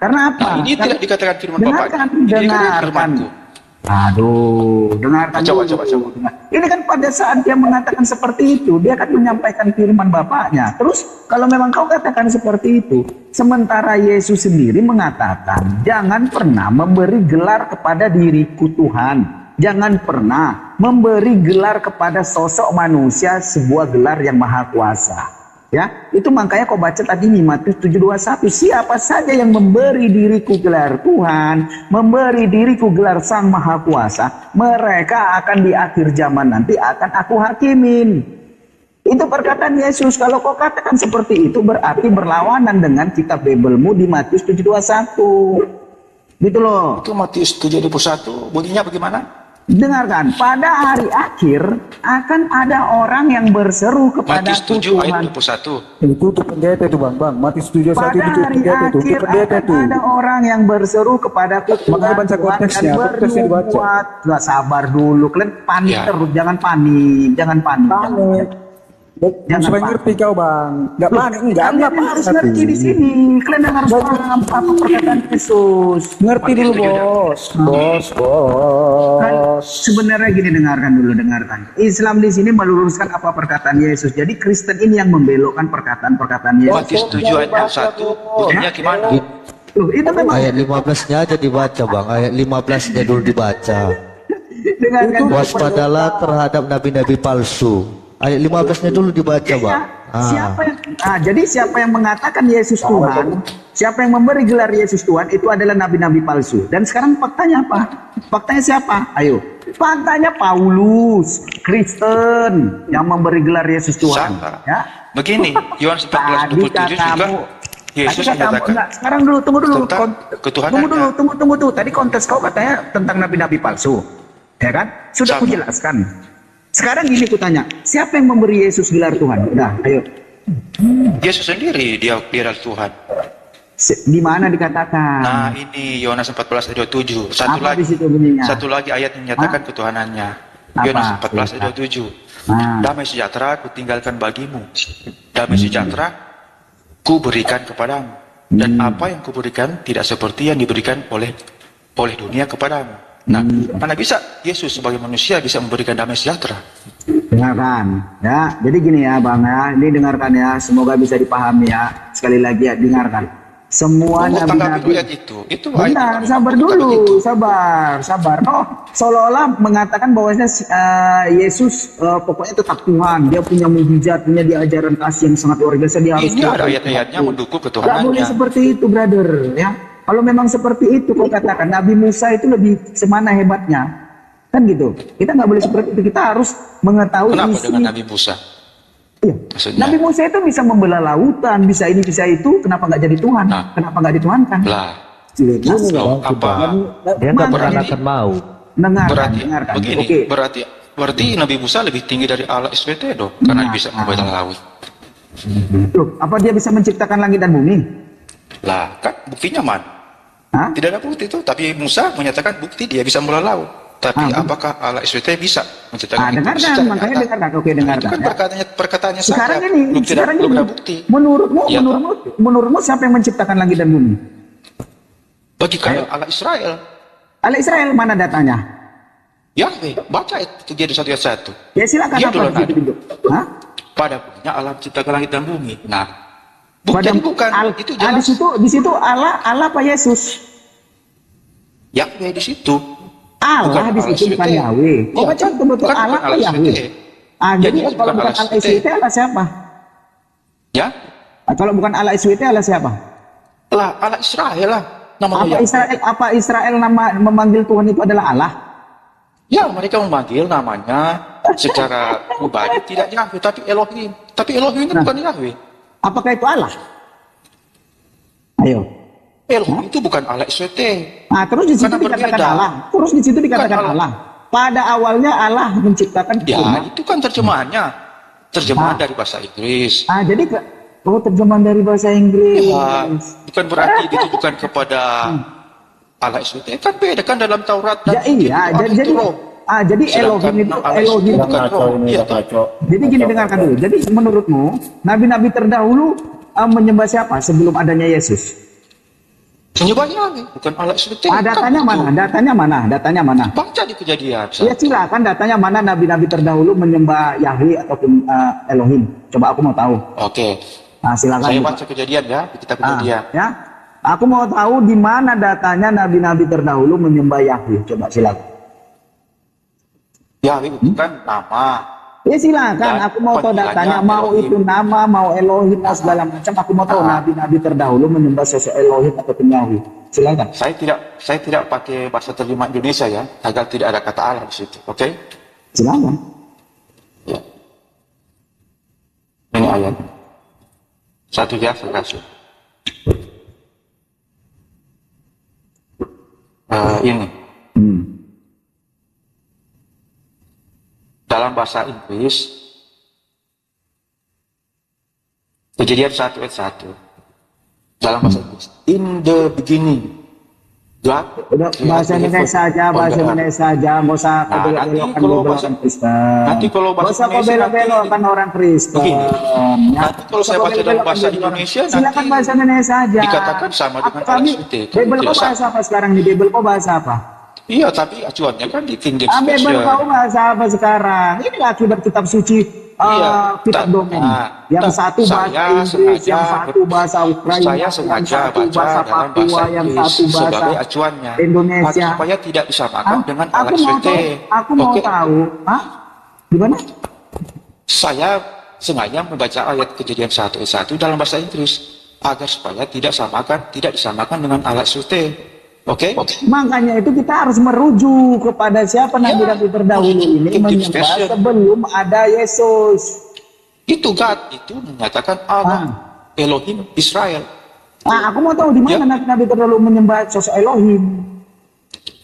Karena apa? Nah, ini tidak dikatakan firman Dengarkan, Bapak. Ini dengarkan. firmanku. Aduh, dengarkan Coba. dulu. Ini kan pada saat dia mengatakan seperti itu, dia akan menyampaikan firman Bapaknya. Terus kalau memang kau katakan seperti itu, sementara Yesus sendiri mengatakan, jangan pernah memberi gelar kepada diriku Tuhan. Jangan pernah memberi gelar kepada sosok manusia sebuah gelar yang maha kuasa. Ya, itu makanya kau baca tadi nih Matius 7:21, siapa saja yang memberi diriku gelar Tuhan, memberi diriku gelar Sang Maha Kuasa, mereka akan di akhir zaman nanti akan aku hakimin. Itu perkataan Yesus. Kalau kau katakan seperti itu berarti berlawanan dengan kitab Biblemu di Matius 7:21. Gitu loh. Itu Matius 7:21, bunyinya bagaimana? Dengarkan, pada hari akhir akan ada orang yang berseru kepada Matius 7 ayat Tuhan. 21. Itu pendeta itu bang. Matius 7:1 Pada itu hari pendeta itu. akhir Pendeta akan itu. ada orang yang berseru kepada Tuhan. Makanya baca konteksnya, konteksnya dibaca. Gak sabar dulu, kalian panik Ya. terus, jangan panik, jangan panik. Jangan Supaya panik. ngerti kau bang. Nggak panik, enggak Kalian harus ngerti di sini. Kalian yang harus paham apa perkataan Yesus. Ngerti dulu bos. Kan Bos. sebenarnya gini, dengarkan. Islam di sini meluruskan apa perkataan Yesus. Jadi Kristen ini yang membelokkan perkataan Yesus. Matius 7 ayat 1, bunyinya gimana? Loh, itu memang Ayat 15-nya aja dibaca bang, ayat 15-nya dulu dibaca. dengarkan. Waspadalah terhadap nabi-nabi palsu. Ayat 15-nya dulu dibaca bang. Jadi siapa yang mengatakan Yesus Tuhan, siapa yang memberi gelar Yesus Tuhan, itu adalah nabi-nabi palsu. Dan sekarang faktanya apa? Faktanya siapa? Ayo. Faktanya Paulus, Kristen yang memberi gelar Yesus Tuhan. Sama. Ya. Begini, Yohanes 14:27 juga Yesus menyatakan enggak, sekarang dulu, tunggu dulu. tentang ketuhanannya. Tunggu dulu. Tadi kontes kau katanya tentang nabi-nabi palsu. Ya kan? Sudah Sama. kujelaskan. Sekarang gini kutanya, siapa yang memberi Yesus gelar Tuhan? Udah, ayo. Yesus sendiri dia adalah Tuhan. Di mana dikatakan? Nah, ini Yohanes 14 ayat 27. Apa di situ bunyinya? Satu lagi ayat yang menyatakan ketuhanannya. Apa? Yohanes 14 ayat 27. Nah. Damai sejahtera ku tinggalkan bagimu. Damai sejahtera ku berikan kepadamu. Dan apa yang ku berikan tidak seperti yang diberikan oleh dunia kepadamu. Nah, mana bisa Yesus sebagai manusia bisa memberikan damai sejahtera? Dengarkan, ya. Jadi gini ya, Bang ya. Ini dengarkan ya. Semoga bisa dipahami ya. Sekali lagi ya, dengarkan. Semua Tanggapi nabi-nabi. ayat itu. Itu Benar, ayat sabar itu. dulu, sabar. Oh, seolah-olah mengatakan bahwasanya Yesus pokoknya tetap Tuhan. Dia punya mujizat, punya diajaran kasih yang sangat luar biasa. Dia harus. Ini ada ayat-ayatnya mendukung Gak boleh ketuhanannya. seperti itu, brother. Ya, kalau memang seperti itu, kau katakan Nabi Musa itu lebih semana hebatnya, kan gitu. Kita nggak boleh seperti itu. Kita harus mengetahui Kenapa isi. dengan Nabi Musa? Iya. Maksudnya? Nabi Musa itu bisa membelah lautan, bisa ini, bisa itu. Kenapa nggak jadi Tuhan? Nah. Kenapa nggak dituhankan? Lah, Loh, apa? Dia nggak pernah Ini- akan mau. Dengarkan. Begini, Oke. berarti Nabi Musa lebih tinggi dari Allah SWT dong, karena dia bisa membelah laut. Loh, apa dia bisa menciptakan langit dan bumi? Lah, kan buktinya man. Hah? Tidak ada bukti itu, tapi Musa menyatakan bukti dia bisa membelah laut. Tapi apakah Allah SWT bisa menciptakan itu? Dengarkan, Secara makanya nyata. dengarkan. Oke, Nah, dengarkan. itu kan ya. perkataannya Sekarang saja, ini, belum ada bukti. Iya, menurutmu siapa yang menciptakan langit dan bumi? Bagi kalian Allah Israel, Allah Israel, mana datanya? Yahweh, baca itu jadi 1 ayat 1. Ya silakan Dia apa duluan di situ ada. dulu. Hah? Pada buktinya Allah menciptakan langit dan bumi. Nah, Pada- bukan itu jelas. di situ Allah apa Yesus? Yahweh di situ. Allah Bukan di situ Allah bukan SWT. Yahweh. Oh, Iya, baca betul bukan Allah apa Allah Yahweh? SWT. Jadi Jadi kalau bukan Allah SWT, Allah siapa? Ya, Kalau bukan Allah SWT, Allah siapa? lah Allah Israel lah. Namanya Yahweh. Apa Israel nama memanggil Tuhan itu adalah Allah? Ya, mereka memanggil namanya secara pribadi tidak Yahweh, tapi Elohim. Tapi Elohim itu bukan Yahweh. Apakah itu Allah? Ayo. Elohim itu bukan Allah SWT. Nah, terus di situ Karena dikatakan berbeda. Allah. Terus di situ dikatakan Bukan Allah. Pada awalnya Allah menciptakan Ya, Tuhan. itu kan terjemahannya. Terjemahan dari bahasa Inggris. Jadi terjemahan dari bahasa Inggris. Ya, bukan berarti ditujukan kepada Allah SWT. Kan beda kan dalam Taurat dan Injil Iya, Allah jadi itu roh. jadi Sedangkan Elohim itu Allah Elohim itu itu bukan roh. Iya, toh. jadi gini, dengarkan dulu. Jadi menurutmu nabi-nabi terdahulu menyembah siapa sebelum adanya Yesus? Menyembah Yahweh, bukan alat suci. Datanya mana? Datanya mana? Datanya mana? Baca di Kejadian. Ya silakan, datanya mana nabi-nabi terdahulu menyembah Yahweh ataupun Elohim. Coba aku mau tahu. Oke. Nah, silakan. Saya baca Kejadian ya, di kitab Kejadian. Ya. Aku mau tahu di mana datanya nabi-nabi terdahulu menyembah Yahweh. Coba silakan. Yahweh bukan nama. Ya silakan, Dan aku mau tahu datanya, panggilannya mau Elohim. itu nama, mau Elohim, mau segala macam. Aku mau tahu nabi-nabi terdahulu menyembah sosok Elohim ataupun Yahweh. Silakan. Saya tidak pakai bahasa terjemah Indonesia ya, agar tidak ada kata Allah di situ. Oke? Silakan. Ya. Ini ayat. Satu ya, saya kasih. Ini. Dalam bahasa Inggris, Kejadian 1 ayat 1. Dalam bahasa Inggris, in the beginning, God. Udah, bahasa Indonesia saja, bahasa Indonesia saja, nggak usah kau belok-belokkan orang Kristen. Nanti kalau bahasa nggak usah kau Indonesia belok-belokkan orang Kristen. Begini, Ya. nanti kalau saya baca dalam bahasa Indonesia, silakan nanti bahasa Indonesia saja. dikatakan sama dengan kami. alat suci. Bible kau Tidak bahasa apa sekarang di Bible kau bahasa apa? Iya, tapi acuannya kan di King James Bible Version. kau bahasa apa sekarang? Ini akibat kitab suci. Kitab domen. Yang satu bahasa Inggris, yang satu bahasa Ukraina, Saya sengaja yang satu baca bahasa dalam Papua, bahasa yang Inggris satu bahasa sebagai acuannya, Indonesia. supaya tidak disamakan dengan alat Aku mau suci. tahu. Aku mau Oke. tahu. Hah? Gimana? Saya sengaja membaca ayat Kejadian 1 ayat 1 dalam bahasa Inggris agar supaya tidak disamakan dengan alat suci. Oke? Makanya itu kita harus merujuk kepada siapa nabi-nabi terdahulu ini King James menyembah Version. sebelum ada Yesus. Itu God itu menyatakan Allah Elohim Israel. Nah, aku mau tahu di mana Ya. nabi-nabi terdahulu menyembah sosok Elohim.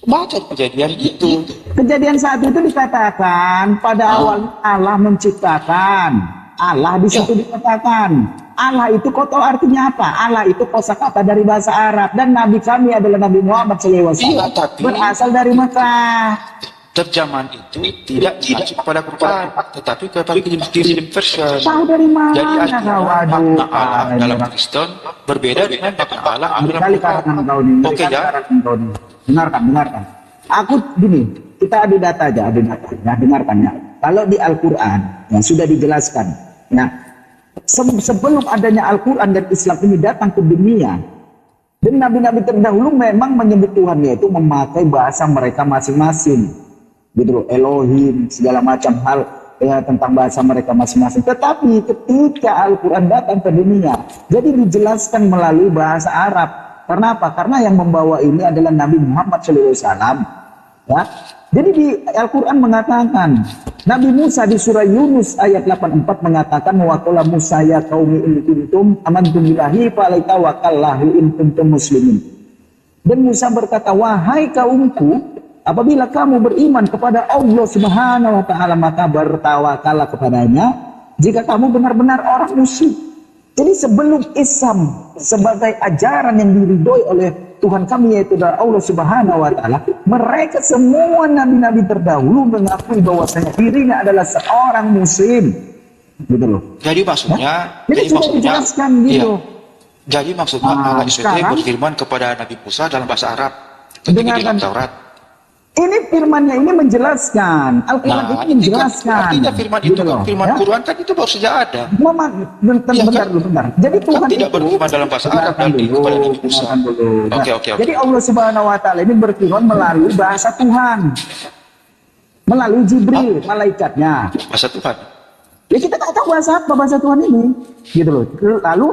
Baca Kejadian itu. Kejadian saat itu dikatakan pada awal Allah menciptakan. Allah di situ dikatakan. Allah itu kau tahu artinya apa? Allah itu kosakata dari bahasa Arab dan Nabi kami adalah Nabi Muhammad SAW. Iya, tapi berasal dari Mekah. terjemahan itu tidak mengacu kepada Quran, tetapi kepada King James Version. Tahu dari mana Jadi kau? artinya makna Allah dalam Kristen berbeda dengan makna Allah dalam Berkali Quran. karangan kau nih. Oke berkali ya. karangan kau nih. Dengarkan. Aku gini, kita adu data aja, ya, dengarkan ya. Kalau di Al-Quran yang sudah dijelaskan, ya, sebelum adanya Al-Quran dan Islam ini datang ke dunia, dan nabi-nabi terdahulu memang menyebut Tuhan yaitu memakai bahasa mereka masing-masing, gitu loh, Elohim, segala macam hal ya, tentang bahasa mereka masing-masing. Tetapi ketika Al-Quran datang ke dunia, jadi dijelaskan melalui bahasa Arab. Karena apa? Karena yang membawa ini adalah Nabi Muhammad SAW. Ya. Jadi di Al-Quran mengatakan, Nabi Musa di surah Yunus ayat 84 mengatakan, wa qala Musa ya qaumi in kuntum amantum billahi falyatawakkallahu in kuntum muslimin. Dan Musa berkata, wahai kaumku, apabila kamu beriman kepada Allah Subhanahu wa taala maka bertawakallah kepadanya jika kamu benar-benar orang muslim. Jadi sebelum Islam sebagai ajaran yang diridhoi oleh Tuhan kami yaitu Allah Subhanahu wa taala, mereka semua nabi-nabi terdahulu mengakui bahwasanya dirinya adalah seorang muslim. Gitu loh. Jadi maksudnya, Jadi sudah dijelaskan gitu. iya. Jadi maksudnya Allah SWT sekarang- berfirman kepada Nabi Musa dalam bahasa Arab ketika di Dengarkan. dalam Taurat. Ini firmannya ini menjelaskan, Al-Quran Nah, ini menjelaskan. artinya firman itu Gitu kan loh, firman ya. Quran kan itu baru saja ada. Mama, bentar, Iya, bentar kan? dulu, bentar. Jadi Tuhan tidak itu, berfirman dalam bahasa Arab dengarkan tadi dulu, kepada Nabi Musa. dengarkan dulu. Nah, Oke. Jadi Allah Subhanahu Wa Taala ini berfirman melalui bahasa Tuhan, melalui Jibril, malaikatnya. Bahasa Tuhan. Ya kita tak tahu bahasa apa bahasa Tuhan ini, gitu loh. Lalu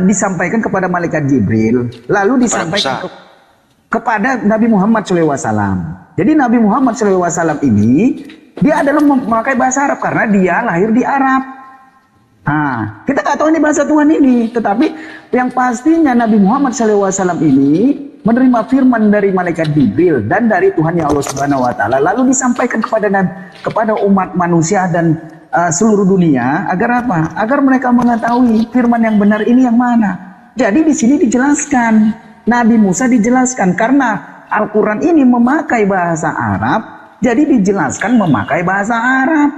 disampaikan kepada malaikat Jibril, lalu disampaikan Musa. kepada Nabi Muhammad SAW. Jadi Nabi Muhammad SAW ini dia adalah memakai bahasa Arab karena dia lahir di Arab. Nah, kita tak tahu ini bahasa Tuhan ini, tetapi yang pastinya Nabi Muhammad SAW ini menerima firman dari malaikat Jibril dan dari Tuhan yang Allah Subhanahu Wa Taala, lalu disampaikan kepada umat manusia dan seluruh dunia agar apa? Agar mereka mengetahui firman yang benar ini yang mana. Jadi di sini dijelaskan, Nabi Musa dijelaskan karena Al-Quran ini memakai bahasa Arab, jadi dijelaskan memakai bahasa Arab.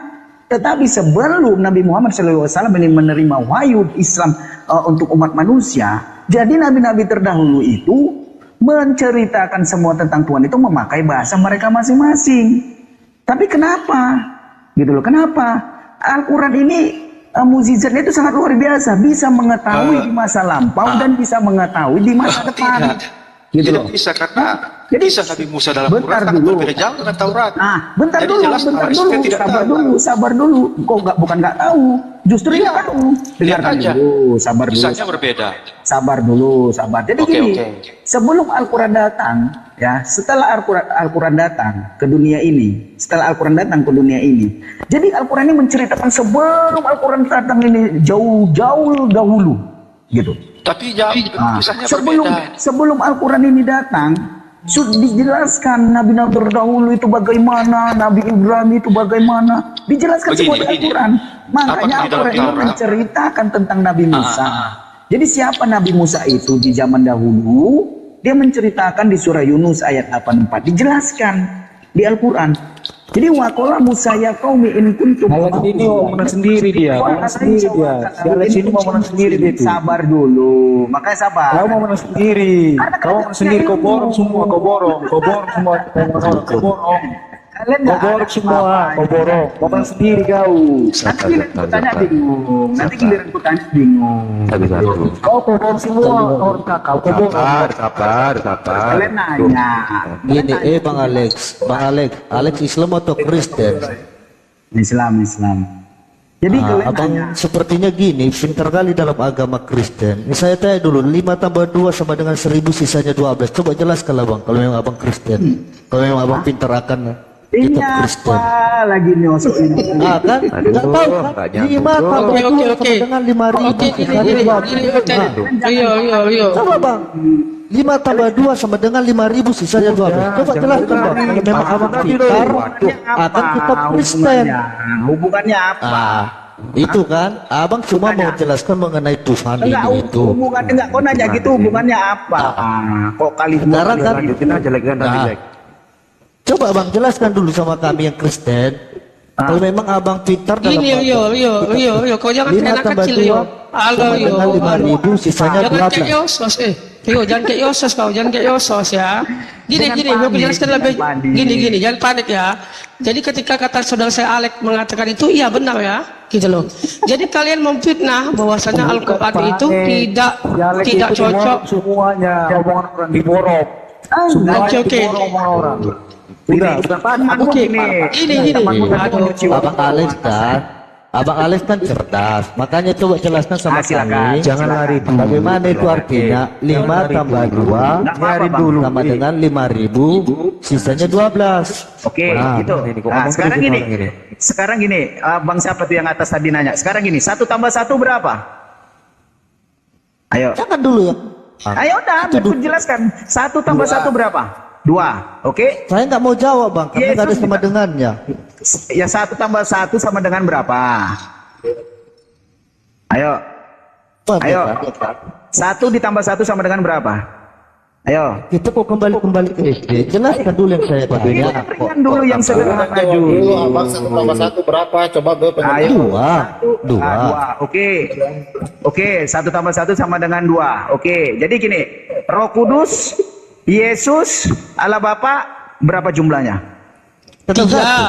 Tetapi sebelum Nabi Muhammad SAW ini menerima wahyu Islam untuk umat manusia, Jadi nabi-nabi terdahulu itu menceritakan semua tentang Tuhan itu memakai bahasa mereka masing-masing. Tapi kenapa? Gitu loh, kenapa? Al-Quran ini mukjizatnya itu sangat luar biasa, bisa mengetahui di masa lampau dan bisa mengetahui di masa depan. Gitu Tidak loh. bisa karena Jadi, kisah Nabi Musa dalam bentar Quran dulu. berbeda jauh dengan Taurat. Bentar Jadi dulu, jelas bentar bahwa dulu, Israel tidak sabar tahu. dulu, sabar dulu. Kok bukan nggak tahu, justru Iya. dia tahu. Lihat Dengarkan aja. dulu, sabar dulu. Kisahnya berbeda. Sabar dulu, sabar. Jadi Oke, gini, oke. sebelum Al-Quran datang, ya, setelah Al-Quran datang ke dunia ini, jadi Al-Quran ini menceritakan sebelum Al-Quran datang ini jauh-jauh dahulu, gitu. Tapi jauh kisahnya berbeda. Sebelum Al-Quran ini datang, sudah dijelaskan Nabi-Nabi terdahulu itu bagaimana, Nabi Ibrahim itu bagaimana, dijelaskan semua di Begini. Al-Quran. Makanya Apakah di dalam Al-Quran ini Taurat? menceritakan tentang Nabi Musa. Jadi siapa Nabi Musa itu di zaman dahulu? Dia menceritakan di surah Yunus ayat 84, dijelaskan di Al-Quran. Jadi waqala Musa ya qaumi in kuntum Alex ini mau menang sendiri dia, menang sendiri dia. Si Alex ini mau menang sendiri dia tuh. Sabar dulu, makanya sabar. Kau mau menang sendiri, kau menang sendiri, kau borong semua, kau borong semua, kau borong. Kalian Kau nggak borong ada semua, apa-apa. kau borong, kau menang sendiri kau. Nanti giliran ku tanya bingung. Nanti giliran ku tanya bingung. Kau borong semua, orang kakak, kau borong. Sabar. Kalian nanya. Gini, Bang Alex, Alex Islam atau Kristen? Islam. Jadi kalian Abang nanya. sepertinya gini, pintar kali dalam agama Kristen. Ini saya tanya dulu, 5 tambah 2 sama dengan 1000 sisanya 12. Coba jelaskan lah Bang, kalau memang Abang Kristen. Kalau memang Abang pintar akan Ini kitab Kristen. apa lagi nyosok ini? Ah kan? Nggak tahu kan? nggak nyambung. 5 tambah 2 Oke. sama dengan 5000 Oke, sisanya 12. Iya. Coba Bang, 5 tambah 2 sama dengan 5000 sisanya 12. Coba jelaskan Bang, kalau memang Abang pintar akan kitab Kristen. Hubungannya apa? Itu kan, Abang cuma mau jelaskan mengenai Tuhan Enggak, ini itu. hubungannya enggak. Kau nanya gitu hubungannya apa? Kok kali Sekarang kan, Lanjutin aja lagi kan tadi, Nah, Lek. coba Abang jelaskan dulu sama kami yang Kristen. Kalau memang Abang pintar dalam Ini yo, kau jangan 5 kayak anak tambah kecil 2 yo. Halo sama yo. dengan 5000 sisanya Jangan kayak 12. Yosos jangan kayak Yosos kau, jangan kayak Yosos ya. Gini, Jangan mau jelaskan panik, lebih. jangan panik. Gini, jangan panik ya. Jadi ketika kata saudara saya Alex mengatakan itu, iya benar ya, gitu loh. Jadi kalian memfitnah bahwasanya Al-Quran itu tidak cocok. Semuanya, omongan orang diborong. Semuanya Oke. diborong omongan orang. Udah panik. Oke, ini. Aduh. Abang Alex kan cerdas, makanya coba jelaskan sama silakan. kami. Jangan lari dulu. Bagaimana itu artinya 5 tambah 2 Nyari dulu. sama dengan 5000 sisanya 12. Oke, Nah, gitu. ini kok Nah, ngomong sekarang terus gini. orang ini. Sekarang gini, Bang siapa tuh yang atas tadi nanya? Sekarang gini, 1 tambah 1 berapa? Ayo. Jangan dulu ya. Ayo udah, biar ku jelaskan. 1 tambah 1 berapa? 2. Oke? Saya nggak mau jawab bang, karena Iya, nggak ada itu sama juga. dengannya. Ya 1 tambah 1 sama dengan berapa? Ayo. Apa, Ayo. Bang? 1 ditambah 1 sama dengan berapa? Ayo. Kita kok kembali ke SD. Jelaskan dulu yang saya tanya. Ringan dulu yang sederhana Dulu dulu. abang 1 tambah 1 berapa? Coba gue pengen Ayo. Dua. Dua. Oke. Oke, 1 tambah 1 sama dengan 2. Oke, jadi gini. Roh Kudus, Yesus, Allah Bapa, berapa jumlahnya? Tetap satu.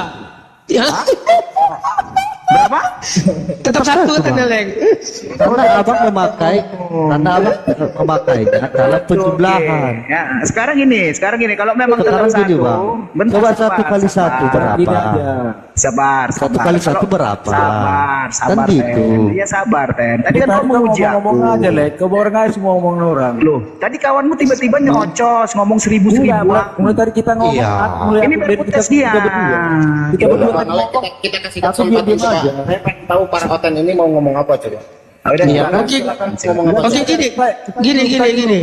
3. Ya, Berapa? tetap satu katanya Leng. Karena abang memakainya dalam penjumlahan. Oke. Ya, sekarang gini, kalau memang Sekarang tetap gini satu, bang. bentar, Coba sabar, 1 kali 1 sabar. berapa? Tidak aja. Sabar, Satu sabar. kali satu Kalau- berapa? Sabar, Kan sabar, gitu. Ten. Iya sabar, Ten. Tadi kan Kita kamu menguji aku. ngomong aja, Lek. Kau borong aja semua omongan orang. Loh, tadi kawanmu tiba-tiba nyocos, ngomong Iya, seribu-seribuan. Bang. Mulai tadi kita ngomong, Iya. mulai Ini dari berputus dia. kita berdua. Kita berdua Bang tadi Alek, ngomong. kita kasih Aku kesempatan diam coba. aja. Saya pengen tahu para konten ini mau ngomong apa coba. Ah, udah, Iya, silakan. Oke, Ngomong apa? oke gini.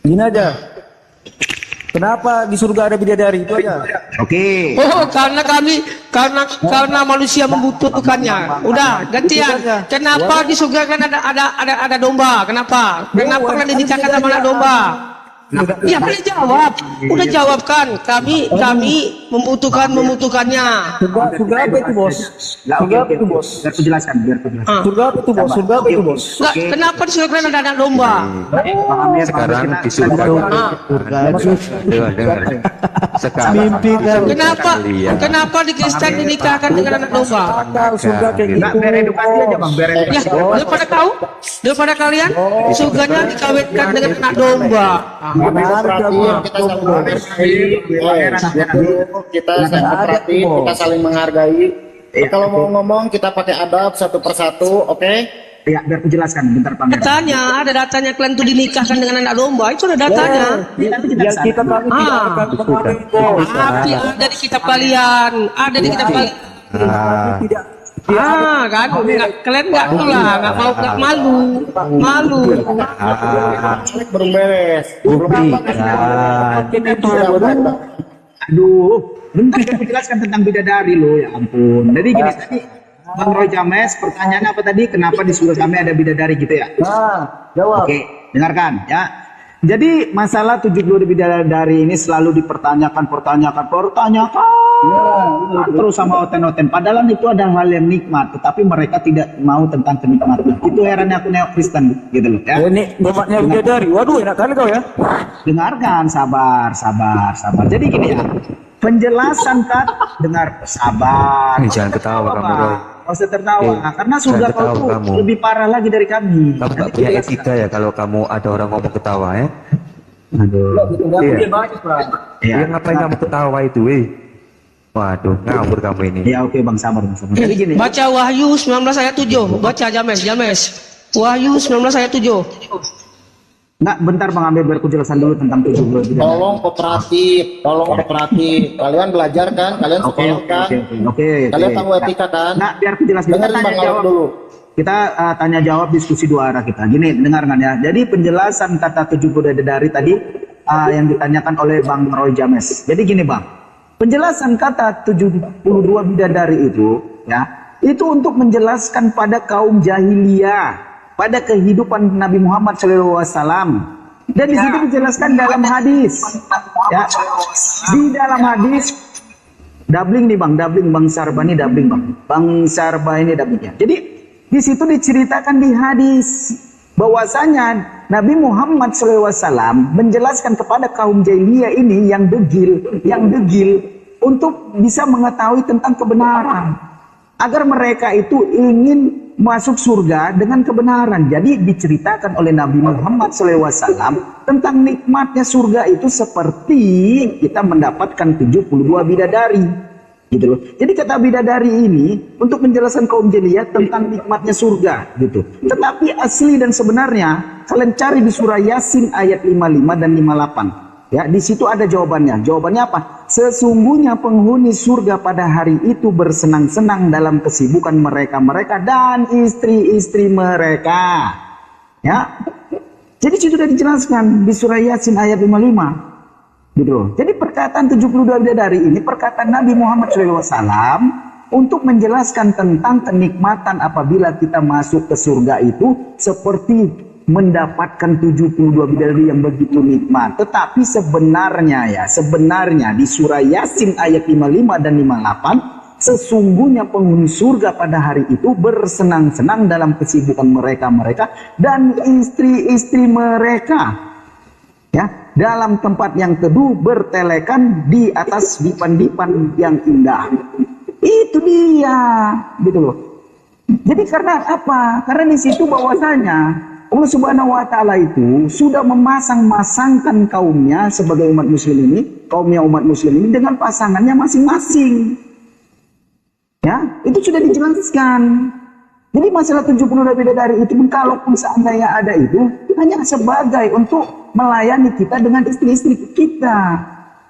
Gini aja. Kenapa di surga ada bidadari? Itu aja. Oke. Oh, karena manusia membutuhkannya. Udah, gantian. Kenapa di surga kan ada domba? Kenapa? Kenapa pernah dinikahkan sama anak domba? Iya boleh jawab. Udah jawab kan. Kami membutuhkannya. Surga apa itu bos? Surga apa itu bos? Biar aku jelaskan, Surga apa itu bos? Surga apa itu bos? Enggak, kenapa di surga ada anak domba? Sekarang di surga dengar. Sekarang Mimpi kan. Kenapa di Kristen dinikahkan dengan anak domba? Surga kayak gitu. Enggak, biar edukasi aja bang, biar Ya, edukasi. daripada kalian, surganya dikawinkan dengan anak domba. Kita saling menghargai. Kita saling kooperatif, kita saling menghargai. Kalau mau ngomong kita pakai adab satu persatu, oke? Ya, biar aku jelaskan bentar pangeran. Datanya, ada datanya kalian tuh dinikahkan dengan anak domba, itu ada datanya. Ini nanti kita Yang kita kami tidak akan menghargai bos. Tapi ada di kitab kalian, ada di kitab kalian. Tidak. Kan, kalian nggak mau, nggak malu. Belum beres. Aduh, bentar aku jelaskan tentang bidadari lo, ya ampun. Jadi gini tadi, Bang Roy James, pertanyaannya apa tadi? Kenapa di surga kami ada bidadari gitu ya? Jawab. Oke, dengarkan ya. Jadi masalah 72 bidadari ini selalu dipertanyakan terus sama oten-oten. Padahal itu ada hal yang nikmat, tetapi mereka tidak mau tentang kenikmatan. Itu herannya aku neo Kristen gitu loh ya. Ini bapaknya bidadari. Waduh, enak kali kau ya. Dengarkan, sabar. Jadi gini ya, penjelasan dengar sabar. Jangan ketawa kamu, Roy. Gak usah tertawa, karena surga jangan kau ketawa tuh kamu. lebih parah lagi dari kami. Kamu gak punya etika ya kalau kamu ada orang ngomong ketawa ya? Aduh. Iya. Ya, Ya ngapain kamu ketawa itu, Waduh, ngawur kamu ini. ya oke bang, sabar. Jadi gini, Baca Wahyu 19 ayat 7. Baca James. Wahyu 19 ayat 7. nggak bentar bang, ambil biar aku jelaskan dulu tentang 72 bidadari. Tolong kooperatif. Kalian belajar kan? Kalian sekolah kan? Oke. Kalian tahu etika kan? Nah, biar aku jelaskan. Kita Dengerin tanya Bang Alok jawab dulu. Kita tanya jawab diskusi dua arah kita. Gini, dengarkan ya. Jadi penjelasan kata 70 bidadari tadi yang ditanyakan oleh Bang Roy James. Jadi gini bang, penjelasan kata 72 bidadari itu ya, itu untuk menjelaskan pada kaum jahiliyah, pada kehidupan Nabi Muhammad SAW. Dan di situ dijelaskan dalam hadis. Ya, di dalam hadis Dabling nih bang, Bang Sarba ini Dabling bang. Bang Sarba ini Dablingnya. Jadi di situ diceritakan di hadis bahwasanya Nabi Muhammad SAW menjelaskan kepada kaum jahiliyah ini yang degil untuk bisa mengetahui tentang kebenaran, agar mereka itu ingin masuk surga dengan kebenaran. Jadi diceritakan oleh Nabi Muhammad SAW tentang nikmatnya surga itu seperti kita mendapatkan 72 bidadari. Gitu loh. Jadi kata bidadari ini untuk menjelaskan kaum jahiliyah tentang nikmatnya surga gitu. Tetapi asli dan sebenarnya kalian cari di surah Yasin ayat 55 dan 58. Ya, di situ ada jawabannya. Jawabannya apa? Sesungguhnya penghuni surga pada hari itu bersenang-senang dalam kesibukan mereka dan istri-istri mereka. Ya. Jadi sudah dijelaskan di surah Yasin ayat 55. Gitu loh. Jadi perkataan 72 bidadari ini perkataan Nabi Muhammad SAW untuk menjelaskan tentang kenikmatan apabila kita masuk ke surga itu seperti mendapatkan 72 bidadari yang begitu nikmat. Tetapi sebenarnya di surah Yasin ayat 55 dan 58, sesungguhnya penghuni surga pada hari itu bersenang-senang dalam kesibukan mereka dan istri-istri mereka. Ya, dalam tempat yang teduh bertelekan di atas dipan-dipan yang indah. Itu dia, gitu loh. Jadi karena apa? Karena di situ bahwasanya Allah Subhanahu wa Ta'ala itu sudah memasang-masangkan kaumnya sebagai umat muslim ini, dengan pasangannya masing-masing. Ya, itu sudah dijelaskan. Jadi masalah 72 bidadari itu, kalaupun seandainya ada itu, hanya sebagai untuk melayani kita dengan istri-istri kita.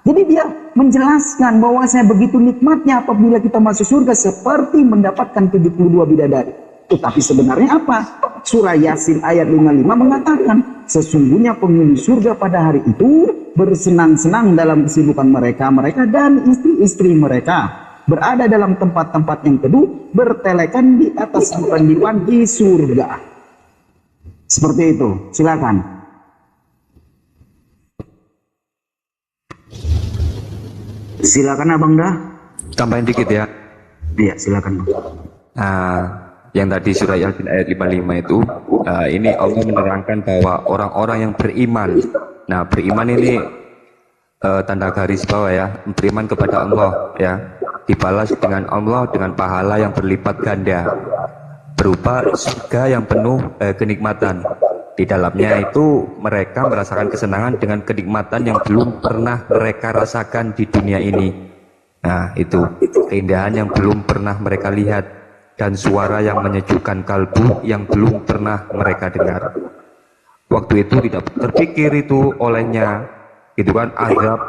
Jadi dia menjelaskan bahwa saya begitu nikmatnya apabila kita masuk surga seperti mendapatkan 72 bidadari. Tetapi sebenarnya apa? Surah Yasin ayat 55 mengatakan, sesungguhnya penghuni surga pada hari itu bersenang-senang dalam kesibukan mereka dan istri-istri mereka, berada dalam tempat-tempat yang teduh, bertelekan di atas dipan-dipan di surga. Seperti itu. Silakan. Silakan Abang dah. Tambahin dikit ya. Iya, silakan Bang. Nah, yang tadi surah Yasin ayat 55 itu, ini Allah menerangkan bahwa orang-orang yang beriman. Nah, beriman ini tanda garis bawah ya, beriman kepada Allah ya, dibalas dengan Allah dengan pahala yang berlipat ganda, berupa surga yang penuh kenikmatan. Di dalamnya itu mereka merasakan kesenangan dengan kenikmatan yang belum pernah mereka rasakan di dunia ini. Nah, itu keindahan yang belum pernah mereka lihat dan suara yang menyejukkan kalbu yang belum pernah mereka dengar. Waktu itu tidak terpikir itu olehnya, itu kan azab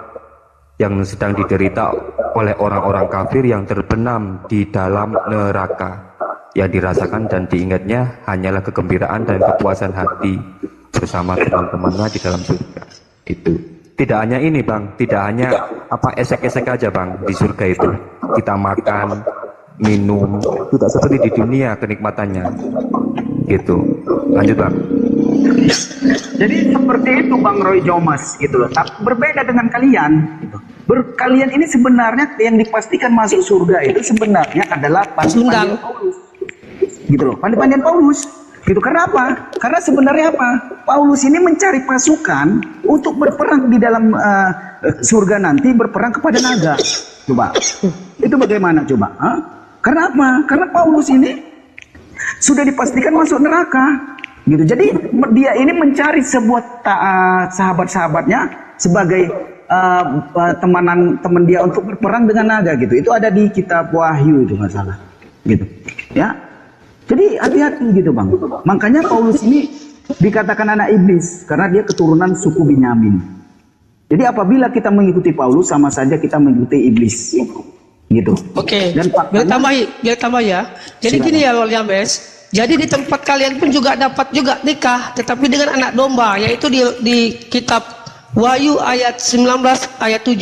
yang sedang diderita oleh orang-orang kafir yang terbenam di dalam neraka. Yang dirasakan dan diingatnya hanyalah kegembiraan dan kepuasan hati bersama teman-temannya di dalam surga. Itu tidak hanya ini Bang, tidak hanya apa esek-esek aja Bang di surga itu. Kita makan, minum, tidak seperti di dunia kenikmatannya. Gitu. Lanjut Bang. Jadi seperti itu Bang Roy Jomas gitu loh. Tapi berbeda dengan kalian. Gitu. Kalian ini sebenarnya yang dipastikan masuk surga itu sebenarnya adalah pandangan Paulus. Gitu loh, pandangan Paulus. Gitu. Karena apa? Karena sebenarnya apa? Paulus ini mencari pasukan untuk berperang di dalam surga nanti, berperang kepada naga. Coba. Itu bagaimana coba? Hah? Karena apa? Karena Paulus ini sudah dipastikan masuk neraka. Gitu. Jadi dia ini mencari sebuah sahabat-sahabatnya sebagai teman dia untuk berperang dengan naga gitu. Itu ada di kitab Wahyu itu nggak salah. Gitu. Ya. Jadi hati-hati gitu Bang. Makanya Paulus ini dikatakan anak iblis karena dia keturunan suku Binyamin. Jadi apabila kita mengikuti Paulus sama saja kita mengikuti iblis. Gitu. Oke. Dan biar tambah ya. Jadi Silakan. gini ya Yambes. Jadi di tempat kalian pun juga dapat juga nikah, tetapi dengan anak domba, yaitu di kitab Wahyu ayat 19 ayat 7.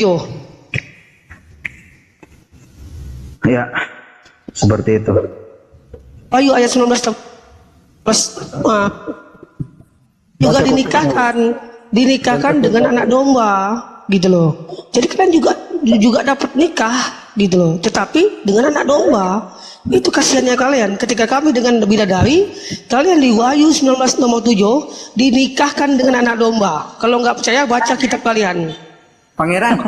Ya. Seperti itu. Wahyu ayat 19 juga dinikahkan dengan anak domba gitu loh. Jadi kalian juga dapat nikah gitu loh, tetapi dengan anak domba. Itu kasihannya kalian. Ketika kami dengan bidadari, kalian di Wahyu 19 nomor 7 dinikahkan dengan anak domba. Kalau nggak percaya baca kitab kalian. Pangeran,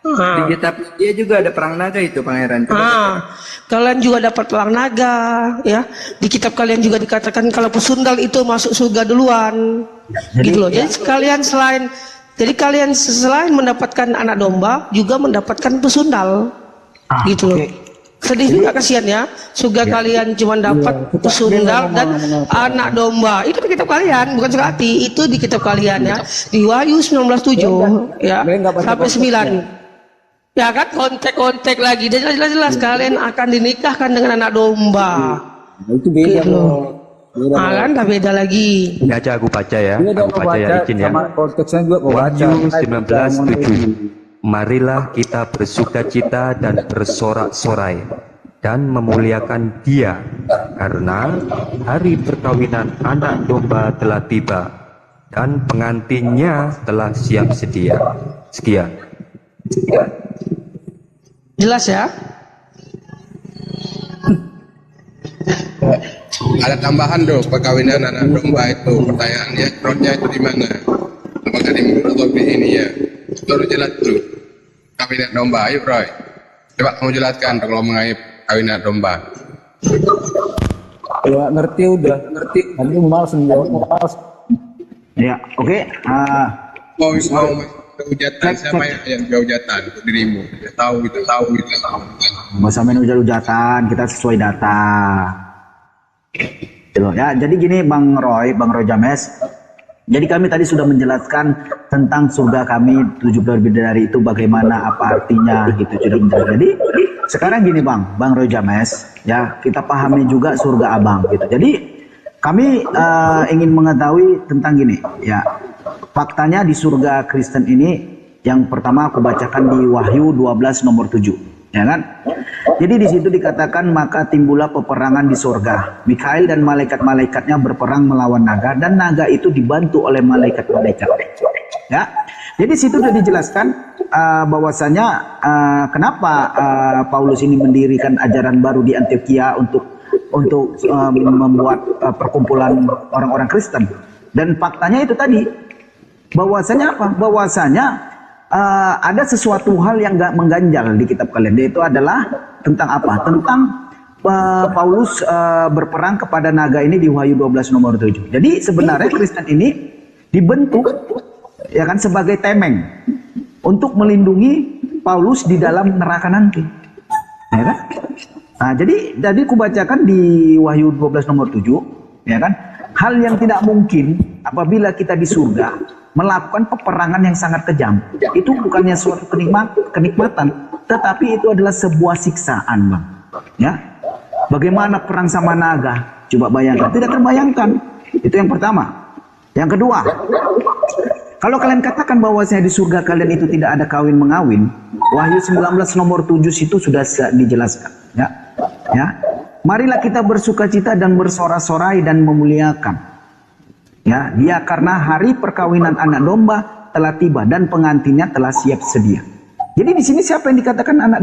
di kitab dia juga ada perang naga itu Pangeran. Kalian juga dapat perang naga, ya. Di kitab kalian juga dikatakan kalau pesundal itu masuk surga duluan, gitu loh. Jadi kalian selain mendapatkan anak domba, juga mendapatkan pesundal, gitu loh. Sedih juga kasihan ya. Surga kalian cuma dapat pesundal dan anak domba. Itu di kitab kalian, bukan sekali. Itu di kitab kalian ya. Di Wahyu 19:7 ya sampai 9. Ya kan kontek-kontek lagi. Dan jelas-jelas kalian akan dinikahkan dengan anak domba. Itu beda loh. Kan dah beda lagi. Ini aja aku baca ya. Aku baca ya izin ya. Sama konteksnya juga kau baca. Wahyu 19:7. Marilah kita bersukacita dan bersorak-sorai dan memuliakan Dia, karena hari perkawinan anak domba telah tiba dan pengantinnya telah siap sedia. Sekian. Jelas ya? Ada tambahan dong perkawinan anak domba itu, pertanyaannya crowdnya itu di mana? Apakah di mulut atau di ini ya? Itu jelas dulu. Kawinan domba, ayo Roy. Coba kamu jelaskan kalau mengenai kawinan domba. Ya ngerti udah, ngerti. Nanti malas menjawab, malas. Ya, oke. Mau kehujatan siapa yang kehujatan untuk dirimu? Ya, tahu. Nggak usah main hujat-hujatan, kita sesuai data. Gitu loh, ya, jadi gini Bang Roy James. Jadi kami tadi sudah menjelaskan tentang surga kami 70 bidadari itu bagaimana, apa artinya gitu. Sudah menjelaskan. Jadi sekarang gini Bang Roy James, ya kita pahami juga surga abang gitu. Jadi kami ingin mengetahui tentang gini, ya faktanya di surga Kristen ini yang pertama aku bacakan di Wahyu 12 nomor 7, ya kan? Jadi di situ dikatakan maka timbullah peperangan di surga. Mikail dan malaikat-malaikatnya berperang melawan naga dan naga itu dibantu oleh malaikat-malaikat. Ya. Jadi situ sudah dijelaskan bahwasanya kenapa Paulus ini mendirikan ajaran baru di Antioquia untuk membuat perkumpulan orang-orang Kristen. Dan faktanya itu tadi, bahwasanya apa? Bahwasanya ada sesuatu hal yang gak mengganjal di kitab kalian, yaitu adalah tentang apa? Tentang Paulus berperang kepada naga ini di Wahyu 12 nomor 7. Jadi sebenarnya Kristen ini dibentuk ya kan sebagai tameng untuk melindungi Paulus di dalam neraka nanti. Ya kan? Nah, jadi tadi kubacakan di Wahyu 12 nomor 7, ya kan? Hal yang tidak mungkin apabila kita di surga melakukan peperangan yang sangat kejam. Itu bukannya suatu kenikmatan, tetapi itu adalah sebuah siksaan, Bang. Ya. Bagaimana perang sama naga? Coba bayangkan, tidak terbayangkan. Itu yang pertama. Yang kedua, kalau kalian katakan bahwasanya di surga kalian itu tidak ada kawin mengawin, Wahyu 19 nomor 7 itu sudah dijelaskan, ya. Ya. Marilah kita bersukacita dan bersorak-sorai dan memuliakan. Ya, dia karena hari perkawinan anak domba telah tiba dan pengantinnya telah siap sedia. Jadi di sini siapa yang dikatakan anak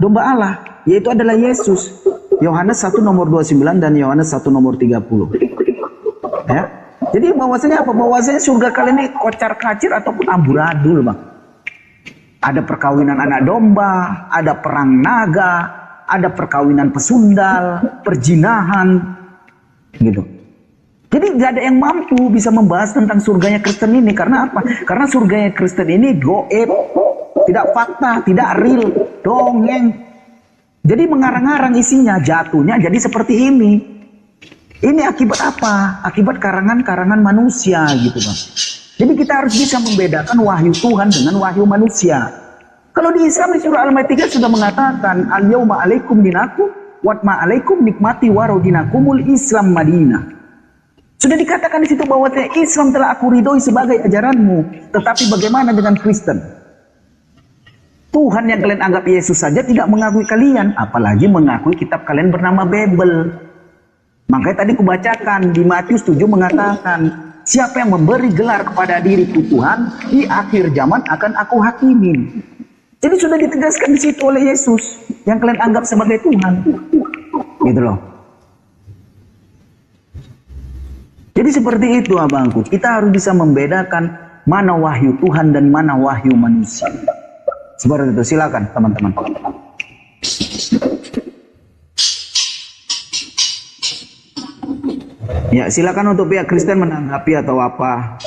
domba Allah? Yaitu adalah Yesus. Yohanes 1 nomor 29 dan Yohanes 1 nomor 30. Ya. Jadi bahwasanya apa? Bahwasanya surga kalian ini kocar-kacir ataupun amburadul, Bang. Ada perkawinan anak domba, ada perang naga, ada perkawinan pesundal, perjinahan, gitu. Jadi gak ada yang mampu bisa membahas tentang surganya Kristen ini. Karena apa? Karena surganya Kristen ini goib, tidak fakta, tidak real, dongeng. Jadi mengarang-arang isinya, jatuhnya jadi seperti ini. Ini akibat apa? Akibat karangan-karangan manusia gitu, Bang. Jadi kita harus bisa membedakan wahyu Tuhan dengan wahyu manusia. Kalau di Islam di surah Al-Maidah sudah mengatakan al-yauma alaikum dinakum wa ma'alaikum nikmati wa radinakumul Islam Madinah. Sudah dikatakan di situ bahwa Islam telah aku ridhoi sebagai ajaranmu. Tetapi bagaimana dengan Kristen? Tuhan yang kalian anggap Yesus saja tidak mengakui kalian, apalagi mengakui kitab kalian bernama Bible. Makanya tadi kubacakan di Matius 7 mengatakan, siapa yang memberi gelar kepada diriku Tuhan, di akhir zaman akan aku hakimin. Jadi sudah ditegaskan di situ oleh Yesus yang kalian anggap sebagai Tuhan. Gitu loh. Jadi seperti itu abangku. Kita harus bisa membedakan mana wahyu Tuhan dan mana wahyu manusia. Seperti itu. Silakan teman-teman. Ya, silakan untuk pihak Kristen menanggapi atau apa.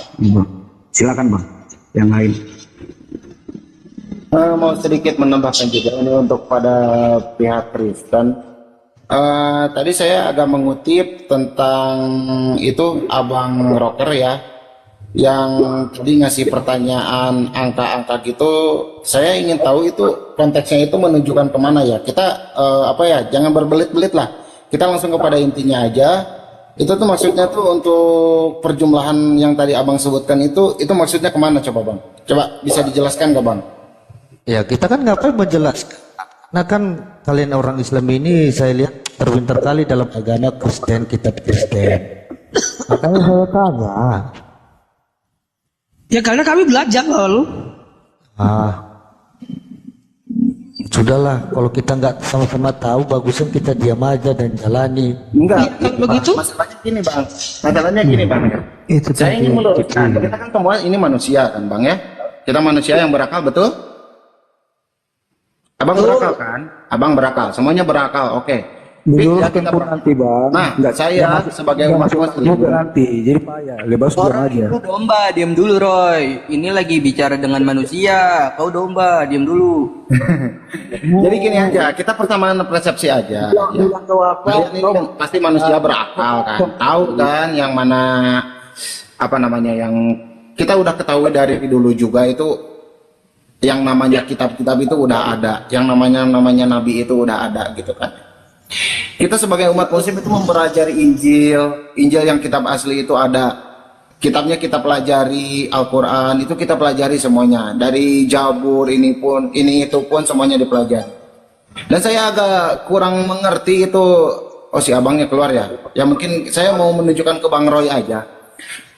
Silakan, Bang. Yang lain. Mau sedikit menambahkan juga ini untuk pada pihak Kristen. Tadi saya agak mengutip tentang itu Abang Rocker ya, yang tadi ngasih pertanyaan angka-angka gitu. Saya ingin tahu itu konteksnya itu menunjukkan kemana ya. Kita apa ya, jangan berbelit-belit lah. Kita langsung kepada intinya aja. Itu tuh maksudnya tuh untuk perjumlahan yang tadi Abang sebutkan itu maksudnya kemana coba Bang? Coba bisa dijelaskan nggak Bang? Ya kita kan ngapain menjelaskan? Nah kan kalian orang Islam ini saya lihat terpintar kali dalam agama Kristen, kitab Kristen. Makanya saya tanya. Ya karena kami belajar lalu. Sudahlah, kalau kita nggak sama-sama tahu, bagusnya kita diam aja dan jalani. Enggak, begitu? Masalahnya gini bang, masalahnya gini bang. Saya ingin meluruskan, kita kan semua ini manusia kan bang ya. Kita manusia yang berakal, betul? Abang berakal kan? Abang berakal, semuanya berakal, oke. Menurut pun nanti bang. Nah, enggak saya sebagai umat muslim nanti, jadi payah. Lepas pulang aja. Itu domba, diam dulu Roy. Ini lagi bicara dengan manusia. Kau domba, diam dulu. Jadi gini aja, kita persamaan persepsi aja. Ya. Kalian ini kan pasti manusia berakal kan, tahu kan yang mana apa namanya yang kita udah ketahui dari dulu juga itu. Yang namanya kitab-kitab itu udah ada, yang namanya nabi itu udah ada gitu kan. Kita sebagai umat muslim itu mempelajari Injil yang kitab asli itu ada. Kitabnya kita pelajari, Al-Quran itu kita pelajari semuanya. Dari Jabur ini itu pun semuanya dipelajari. Dan saya agak kurang mengerti itu, oh si abangnya keluar ya. Ya mungkin saya mau menunjukkan ke Bang Roy aja.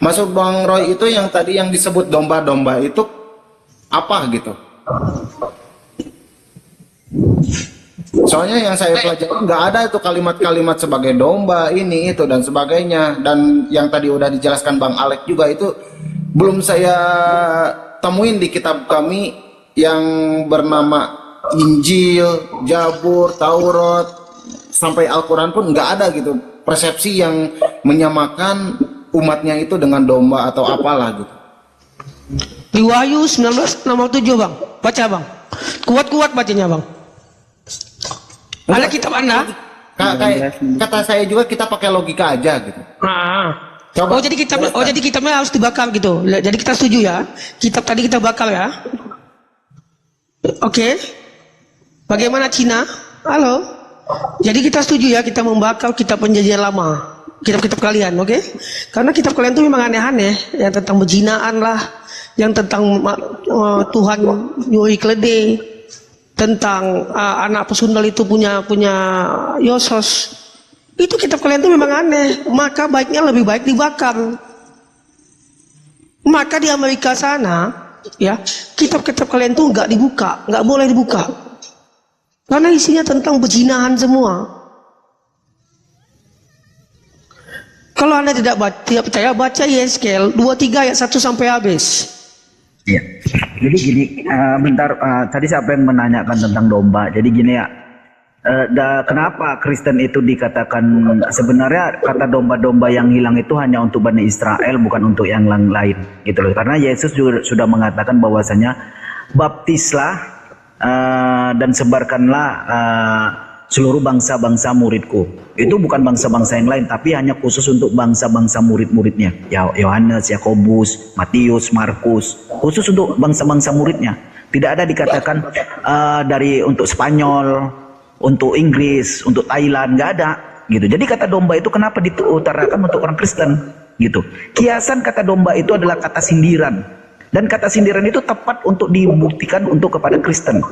Masuk Bang Roy itu yang tadi yang disebut domba-domba itu apa gitu? Soalnya yang saya pelajari nggak ada itu kalimat-kalimat sebagai domba ini itu dan sebagainya, dan yang tadi udah dijelaskan Bang Alek juga itu belum saya temuin di kitab kami yang bernama Injil, Jabur, Taurat sampai Al-Quran pun nggak ada gitu persepsi yang menyamakan umatnya itu dengan domba atau apalah gitu. Di Wahyu 19:67 Bang, baca Bang. Kuat-kuat bacanya Bang. Ada kitab Anda? Kayak kata saya juga kita pakai logika aja gitu. Coba. Jadi kitabnya harus dibakar gitu. Jadi kita setuju ya. Kitab tadi kita bakar ya. Oke. Bagaimana Cina? Halo. Jadi kita setuju ya kita membakar kitab Perjanjian Lama. Kitab-kitab kalian, oke? Karena kitab kalian itu memang aneh-aneh, yang tentang berjinaan lah, yang tentang Tuhan nyuri keledai, tentang anak pesundal itu punya Yosos. Itu kitab kalian itu memang aneh, maka baiknya lebih baik dibakar. Maka di Amerika sana ya, kitab-kitab kalian itu nggak dibuka, nggak boleh dibuka, karena isinya tentang berjinahan semua. Kalau Anda tidak percaya, baca Yeskel 23 ayat 1 sampai habis. Iya. Jadi gini, bentar, tadi siapa yang menanyakan tentang domba? Jadi gini ya, kenapa Kristen itu dikatakan sebenarnya kata domba-domba yang hilang itu hanya untuk Bani Israel, bukan untuk yang lain, gitu loh. Karena Yesus juga sudah mengatakan bahwasanya baptislah dan sebarkanlah seluruh bangsa-bangsa muridku. Itu bukan bangsa-bangsa yang lain, tapi hanya khusus untuk bangsa-bangsa murid-muridnya. Yohanes, Yakobus, Matius, Markus, khusus untuk bangsa-bangsa muridnya. Tidak ada dikatakan dari untuk Spanyol, untuk Inggris, untuk Thailand, nggak ada gitu. Jadi kata domba itu kenapa diutarakan untuk orang Kristen gitu. Kiasan kata domba itu adalah kata sindiran. Dan kata sindiran itu tepat untuk dibuktikan untuk kepada Kristen.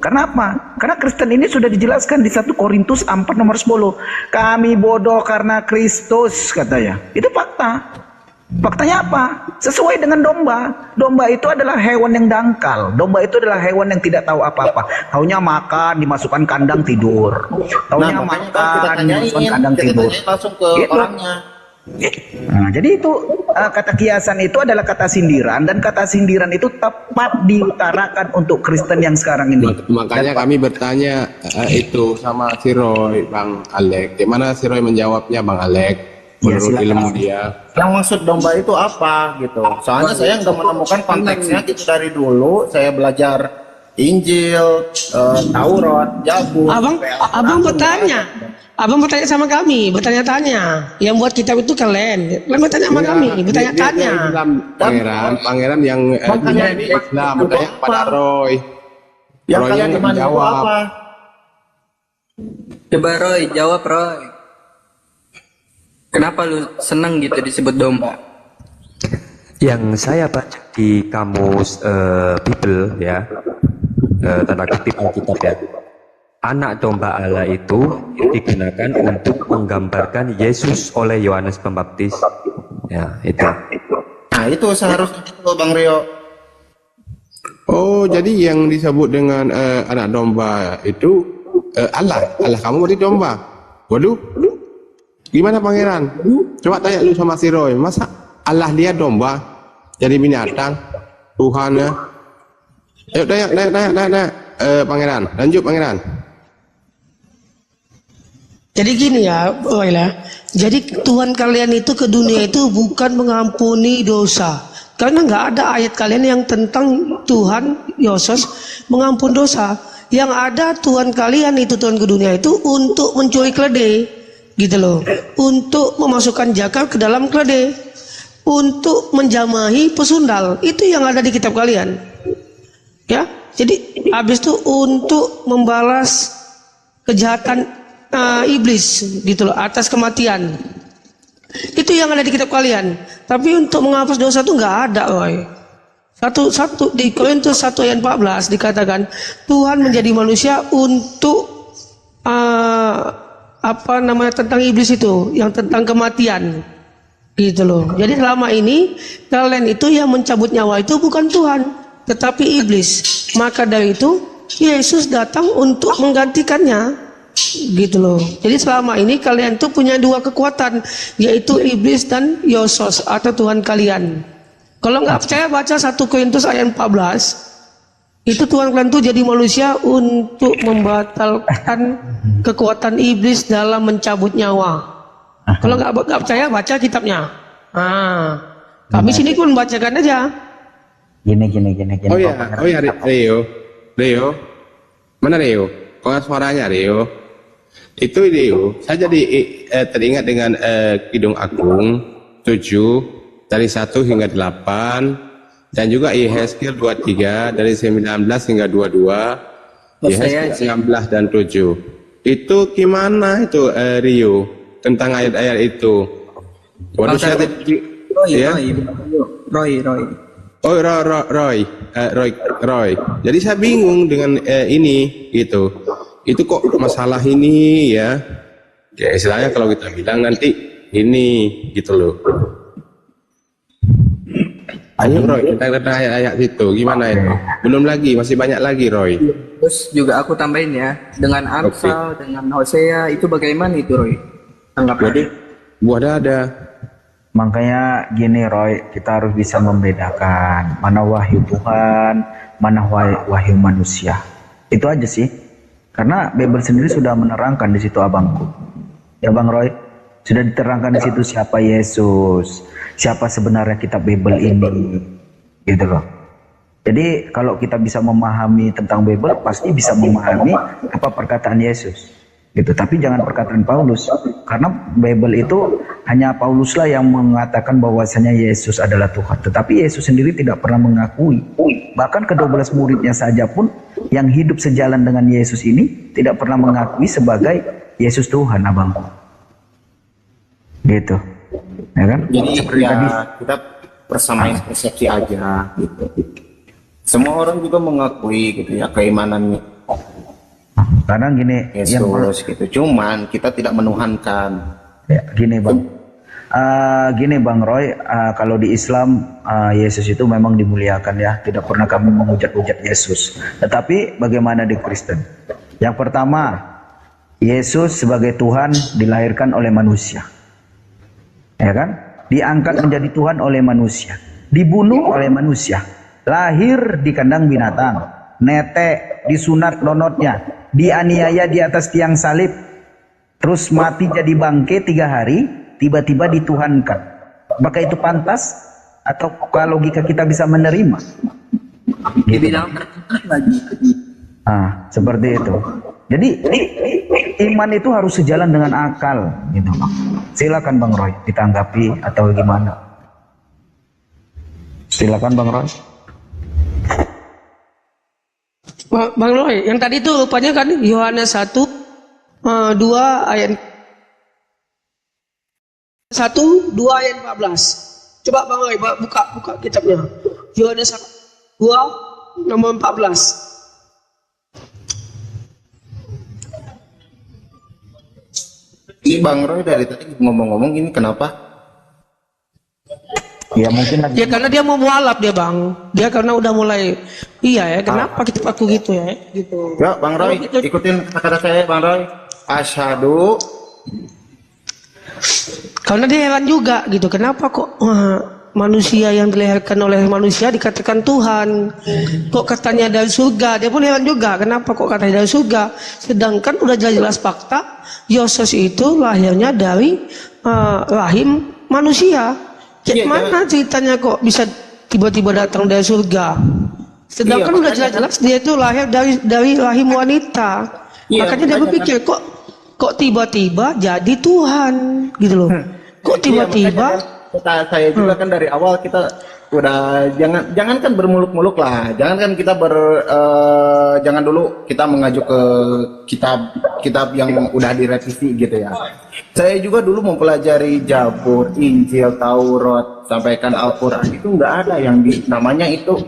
Karena apa? Karena Kristen ini sudah dijelaskan di 1 Korintus 4 nomor 10. Kami bodoh karena Kristus, katanya. Itu fakta. Faktanya apa? Sesuai dengan domba. Domba itu adalah hewan yang dangkal. Domba itu adalah hewan yang tidak tahu apa-apa. Taunya makan, dimasukkan kandang tidur. Taunya makan, dimasukkan kandang tidur. Langsung ke orangnya. Nah, jadi itu kata kiasan itu adalah kata sindiran, dan kata sindiran itu tepat diutarakan untuk Kristen yang sekarang ini. Makanya kami bertanya itu sama si Roy, Bang Alek. Gimana si Roy menjawabnya, Bang Alek? Menurut ilmu dia. Yang maksud domba itu apa gitu? Soalnya saya nggak menemukan konteksnya gitu dari dulu. Saya belajar Injil, Taurat, Jabur. Abang bertanya sama kami, bertanya-tanya. Yang buat kitab itu kalian bertanya sama kami, bertanya-tanya. Pangeran yang Islam, bertanya kepada Roy. Yang kalian iman itu apa? Coba Roy, jawab Roy. Kenapa lu seneng gitu disebut domba? Yang saya baca di kamus Bible ya, tanda kutip Alkitab ya, anak domba Allah itu digunakan untuk menggambarkan Yesus oleh Yohanes Pembaptis. Ya, itu. Nah, itu seharusnya itu Bang Rio. Oh, jadi yang disebut dengan anak domba itu Allah kamu berarti domba. Waduh. Gimana Pangeran? Coba tanya lu sama si Roy, masa Allah dia domba? Jadi binatang? Tuhan ya? Ayo tanya. Pangeran, lanjut Pangeran. Jadi gini ya, jadi Tuhan kalian itu ke dunia itu bukan mengampuni dosa. Karena nggak ada ayat kalian yang tentang Tuhan Yesus mengampuni dosa. Yang ada Tuhan kalian itu, Tuhan ke dunia itu untuk mencuri keledai, gitu loh. Untuk memasukkan jakar ke dalam keledai, untuk menjamahi pesundal. Itu yang ada di kitab kalian. Ya, jadi habis itu untuk membalas kejahatan iblis, gitu loh, atas kematian. Itu yang ada di kitab kalian. Tapi untuk menghapus dosa itu nggak ada, Roy. Satu di Korintus 1 ayat 14 dikatakan Tuhan menjadi manusia untuk tentang iblis itu, yang tentang kematian, gitu loh. Jadi selama ini kalian itu yang mencabut nyawa itu bukan Tuhan, tetapi iblis. Maka dari itu Yesus datang untuk menggantikannya, gitu loh. Jadi selama ini kalian tuh punya dua kekuatan, yaitu iblis dan Yosos atau Tuhan kalian. Kalau nggak percaya baca 1 Korintus ayat 14. Itu Tuhan kalian tuh jadi manusia untuk membatalkan kekuatan iblis dalam mencabut nyawa. Kalau nggak percaya baca kitabnya. Kami sini pun bacakan aja. Gini. Oh ya, Rio, mana Rio? Kok nggak suaranya Rio? Itu Rio, saya jadi teringat dengan Kidung Agung 7 dari 1 hingga 8 dan juga Yehezkiel 23 dari 19 hingga 22, Yehezkiel 19 dan 7. Itu gimana itu Rio tentang ayat-ayat itu? Waduh, saya Roy. Oh, Roy. Jadi saya bingung dengan ini gitu. Itu kok masalah ini ya? Ya istilahnya kalau kita bilang nanti ini gitu loh. Ayo Roy, kita ayat-ayat itu gimana itu? Belum lagi, masih banyak lagi Roy. Terus juga aku tambahin ya, dengan Amsal, dengan Hosea itu bagaimana itu Roy? Jadi buah dada. Makanya gini Roy, kita harus bisa membedakan mana wahyu Tuhan, mana wahyu manusia. Itu aja sih. Karena Bible sendiri sudah menerangkan di situ abangku. Ya Bang Roy, sudah diterangkan di situ siapa Yesus, siapa sebenarnya kitab Bible ini. Gitu loh. Jadi kalau kita bisa memahami tentang Bible, pasti bisa memahami apa perkataan Yesus. Gitu. Tapi jangan perkataan Paulus, karena Bible itu hanya Pauluslah yang mengatakan bahwasanya Yesus adalah Tuhan, tetapi Yesus sendiri tidak pernah mengakui. Bahkan ke-12 muridnya saja pun yang hidup sejalan dengan Yesus ini tidak pernah mengakui sebagai Yesus Tuhan, abang. Gitu, ya kan? Jadi seperti ya tadi kita persamain persepsi aja gitu. Semua orang juga mengakui gitu ya keimanannya kadang gini Yesus gitu. Cuman kita tidak menuhankan. Ya, gini Bang Roy, kalau di Islam Yesus itu memang dimuliakan ya, tidak pernah kami menghujat-hujat Yesus. Tetapi bagaimana di Kristen? Yang pertama, Yesus sebagai Tuhan dilahirkan oleh manusia, ya kan? Diangkat menjadi Tuhan oleh manusia, dibunuh oleh manusia, lahir di kandang binatang, netek, disunat nonotnya, dianiaya di atas tiang salib, terus mati jadi bangke 3 hari, tiba-tiba dituhankan. Apakah itu pantas? Atau logika kita bisa menerima? Dibilang lagi. Seperti itu. Jadi iman itu harus sejalan dengan akal, gitu. Silakan Bang Roy ditanggapi atau gimana? Silakan Bang Roy. Bang Roy, yang tadi itu rupanya kan Yohanes 1, 2 ayat 1, 2 ayat 14. Coba Bang Roy buka kitabnya. Yohanes 2 nomor 14. Ini Bang Roy dari tadi ngomong-ngomong ini kenapa? Ya mungkin Ya karena dia mau mualaf dia Bang. Dia karena udah mulai kenapa kita paku gitu ya? Gitu. Ya Bang Roy, ikutin kata-kata saya Bang Roy. Asyhadu. Karena dia heran juga gitu. Kenapa kok manusia yang dilahirkan oleh manusia dikatakan Tuhan? Kok katanya dari surga? Dia pun heran juga. Kenapa kok katanya dari surga? Sedangkan udah jelas-jelas fakta Yesus itu lahirnya dari rahim manusia. Mana ceritanya kok bisa tiba-tiba datang dari surga? Sedangkan udah jelas-jelas dia itu lahir dari rahim wanita. Makanya dia berpikir kok tiba-tiba jadi Tuhan gitu loh. Kok tiba-tiba? Saya juga kan dari awal kita udah jangan kan bermuluk-muluk lah. Jangan kan kita jangan dulu kita mengajuk ke kitab yang udah direvisi gitu ya. Saya juga dulu mempelajari Zabur, Injil, Taurat, sampaikan Al-Quran itu nggak ada yang namanya itu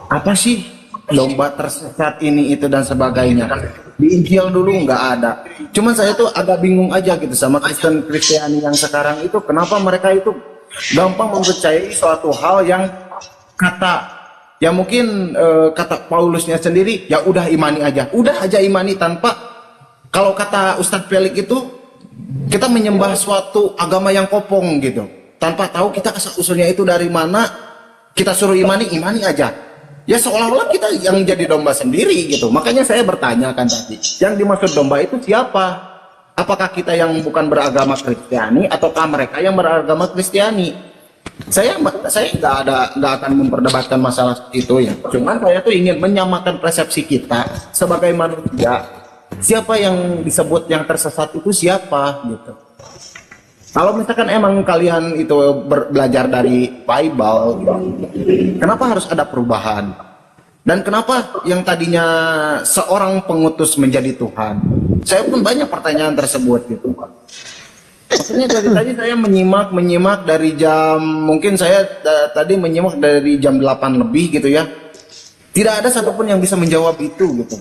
apa sih lomba tersesat ini itu dan sebagainya. Di Injil dulu nggak ada. Cuman saya tuh agak bingung aja gitu sama Kristiani yang sekarang itu kenapa mereka itu gampang mempercayai suatu hal yang kata ya mungkin kata Paulusnya sendiri, ya udah imani aja. Udah aja imani tanpa, kalau kata Ustadz Felix itu, kita menyembah suatu agama yang kopong gitu. Tanpa tahu kita asal-usulnya itu dari mana, kita suruh imani aja. Ya seolah-olah kita yang jadi domba sendiri gitu. Makanya saya bertanya kan tadi, yang dimaksud domba itu siapa? Apakah kita yang bukan beragama Kristiani ataukah mereka yang beragama Kristiani? Saya nggak akan memperdebatkan masalah itu ya. Cuman saya tuh ingin menyamakan persepsi kita sebagai manusia. Siapa yang disebut yang tersesat itu siapa gitu. Kalau misalkan emang kalian itu belajar dari Bible, gitu, kenapa harus ada perubahan? Dan kenapa yang tadinya seorang pengutus menjadi Tuhan? Saya pun banyak pertanyaan tersebut gitu. Maksudnya dari tadi saya menyimak dari jam, mungkin saya tadi menyimak dari jam 8 lebih gitu ya. Tidak ada satupun yang bisa menjawab itu gitu.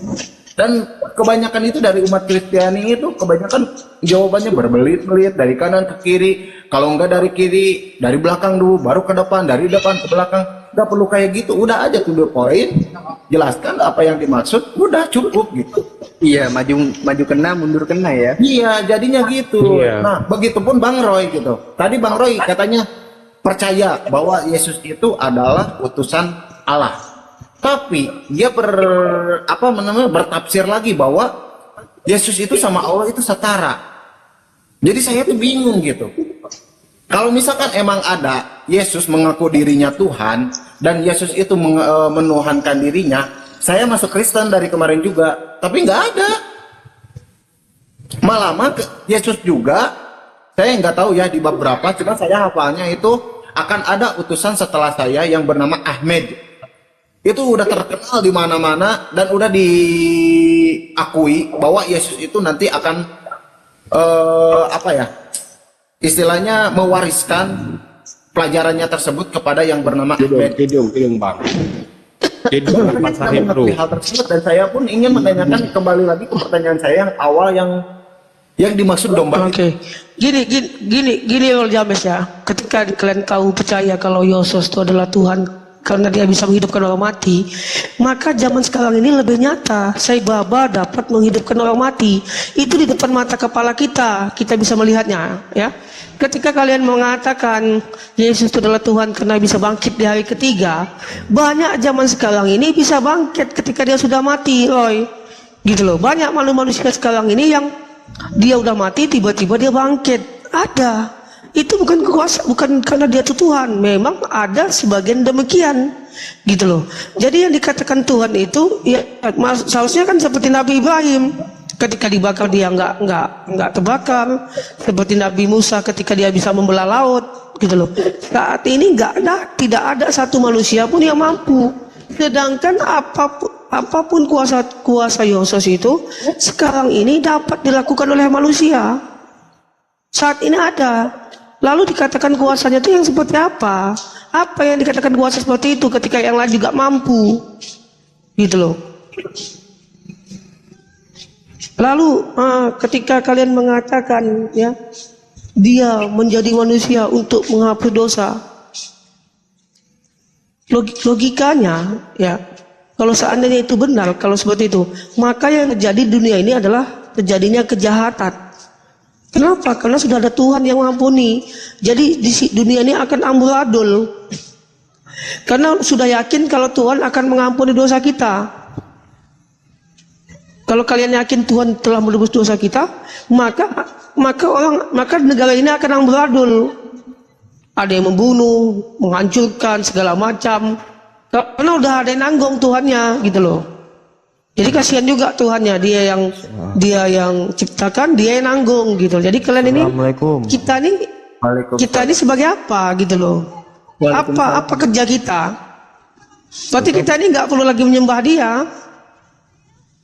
Dan kebanyakan itu dari umat Kristiani itu kebanyakan jawabannya berbelit-belit dari kanan ke kiri. Kalau enggak dari kiri, dari belakang dulu, baru ke depan, dari depan ke belakang. Enggak perlu kayak gitu. Udah aja to the point, jelaskan apa yang dimaksud, udah cukup gitu. Iya, maju kena, mundur kena ya. Iya, jadinya gitu. Iya. Nah, begitupun Bang Roy gitu. Tadi Bang Roy katanya percaya bahwa Yesus itu adalah utusan Allah. Tapi dia bertafsir lagi bahwa Yesus itu sama Allah itu setara. Jadi saya tuh bingung gitu. Kalau misalkan emang ada Yesus mengaku dirinya Tuhan dan Yesus itu menuhankan dirinya, saya masuk Kristen dari kemarin juga, tapi nggak ada. Malah Yesus juga, saya nggak tahu ya di bab berapa, cuma saya hafalnya itu akan ada utusan setelah saya yang bernama Ahmed. Itu udah terkenal di mana-mana dan udah diakui bahwa Yesus itu nanti akan istilahnya mewariskan pelajarannya tersebut kepada yang bernama Ahmed. Hidung Bang. Hidung Hal tersebut dan saya pun ingin menanyakan kembali lagi ke pertanyaan saya yang awal yang dimaksud domba. Oke. Gini Ol James ya. Ketika kalian tahu percaya kalau Yesus itu adalah Tuhan karena dia bisa menghidupkan orang mati, maka zaman sekarang ini lebih nyata. Sai Baba dapat menghidupkan orang mati. Itu di depan mata kepala kita bisa melihatnya ya. Ketika kalian mengatakan Yesus itu adalah Tuhan karena bisa bangkit di hari ketiga, banyak zaman sekarang ini bisa bangkit ketika dia sudah mati, Roy. Gitu loh. Banyak manusia sekarang ini yang dia udah mati tiba-tiba dia bangkit. Ada. Itu bukan kuasa, bukan karena dia itu Tuhan. Memang ada sebagian demikian, gitu loh. Jadi yang dikatakan Tuhan itu, ya seharusnya kan seperti Nabi Ibrahim, ketika dibakar dia nggak terbakar. Seperti Nabi Musa ketika dia bisa membelah laut, gitu loh. Saat ini tidak ada satu manusia pun yang mampu. Sedangkan apapun kuasa Yesus itu sekarang ini dapat dilakukan oleh manusia. Saat ini ada. Lalu dikatakan kuasanya itu yang seperti apa? Apa yang dikatakan kuasa seperti itu ketika yang lain juga mampu? Gitu loh. Lalu ketika kalian mengatakan ya, dia menjadi manusia untuk menghapus dosa. Logikanya ya, kalau seandainya itu benar, kalau seperti itu, maka yang terjadi di dunia ini adalah terjadinya kejahatan. Kenapa? Karena sudah ada Tuhan yang mengampuni. Jadi di dunia ini akan amburadul. Karena sudah yakin kalau Tuhan akan mengampuni dosa kita. Kalau kalian yakin Tuhan telah menebus dosa kita, maka negara ini akan amburadul. Ada yang membunuh, menghancurkan segala macam. Karena udah ada yang nanggung Tuhannya, gitu loh. Jadi kasihan juga Tuhannya, dia yang ciptakan, dia yang nanggung gitu. Jadi kalian ini kita ini sebagai apa gitu loh? Apa kerja kita? Berarti kita ini nggak perlu lagi menyembah dia.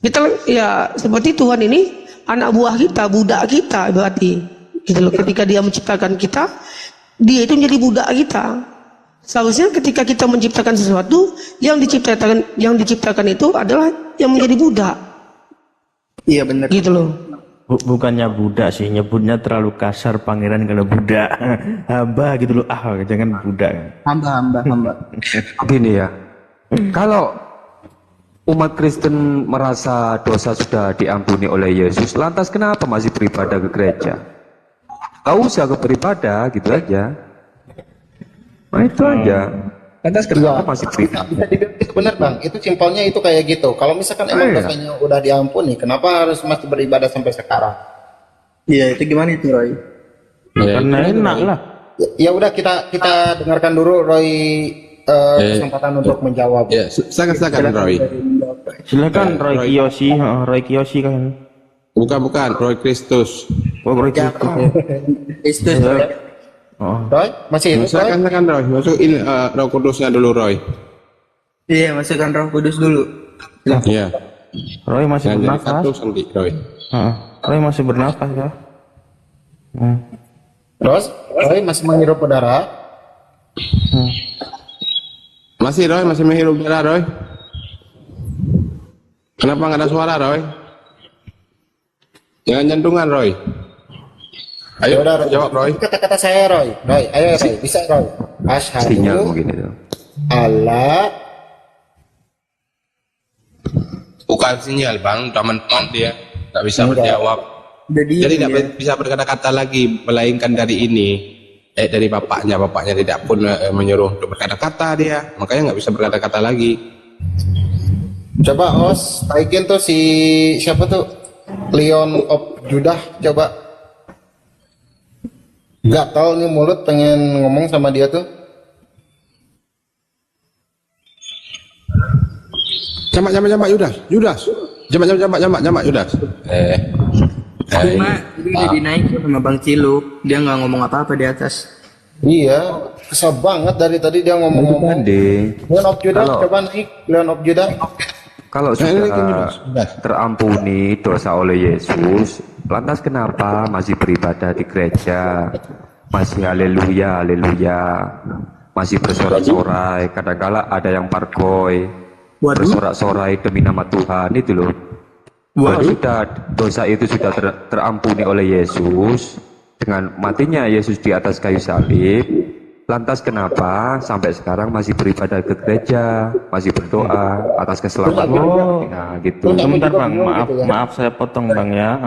Kita ya seperti Tuhan ini anak buah kita, budak kita berarti gitu loh. Ketika dia menciptakan kita, dia itu menjadi budak kita. Seharusnya ketika kita menciptakan sesuatu, yang diciptakan itu adalah yang menjadi budak. Iya benar. Gitu loh. Bukannya budak sih, nyebutnya terlalu kasar pangeran kalau budak. Hamba gitu loh. Jangan budak. Hamba. Begini ya. Kalau umat Kristen merasa dosa sudah diampuni oleh Yesus, lantas kenapa masih beribadah ke gereja? Gak usah ke beribadah, gitu aja. Nah itu aja. Lantas kenapa masih beribadah? Bisa dibilang itu benar bang, itu simpelnya itu kayak gitu. Kalau misalkan emang dosanya udah diampuni, kenapa harus masih beribadah sampai sekarang? Iya, itu gimana itu Roy? Karena enak lah. Ya udah kita dengarkan dulu Roy kesempatan untuk menjawab. Ya, silakan Roy. Silakan Roy Kiyoshi, Roy Kiyoshi kan. Bukan, Roy Kristus. Oh, Roy Kiyoshi. Kristus Roy. Roy, masih itu Roy? Silakan Roy, masukin Roh Kudusnya dulu Roy. Iya, masukkan Roh Kudus dulu. Iya. Roy masih Jangan jadi bernafas. satu nanti Roy. Roy masih bernafas ya. Terus, Roy masih menghirup udara. Masih Roy, masih menghirup udara Roy. Kenapa nggak ada suara Roy? Jangan jantungan Roy. Ayo Udah, Roy. jawab Roy. Kata-kata saya Roy. Roy, ayo Roy, bisa Roy. Sinyal Asyhadu mungkin itu. Allah. Bukan sinyal bang, udah mentok dia. Nggak bisa menjawab. Jadi tidak bisa berkata-kata lagi, melainkan dari ini. Dari bapaknya tidak pun menyuruh untuk berkata-kata dia. Makanya nggak bisa berkata-kata lagi. Coba Os, taikin tuh si siapa tuh? Leon of Judah, coba. Gatal nih mulut pengen ngomong sama dia tuh. Jamak Yudas. Jamak Yudas. Cuma itu udah dinaikin sama Bang Cilu, dia nggak ngomong apa-apa di atas. Iya, kesel banget dari tadi dia ngomong-ngomong. Leon of Judah, coba naik Leon of Judah. Kalau sudah terampuni dosa oleh Yesus, lantas kenapa masih beribadah di gereja? Masih haleluya, masih bersorak-sorai. Kadang-kala ada yang parkoy, bersorak-sorai demi nama Tuhan itu loh. Kalau sudah dosa itu sudah terampuni oleh Yesus dengan matinya Yesus di atas kayu salib, lantas kenapa sampai sekarang masih beribadah ke gereja, masih berdoa atas keselamatan? Nah, gitu. Sebentar Bang, maaf saya potong Bang ya.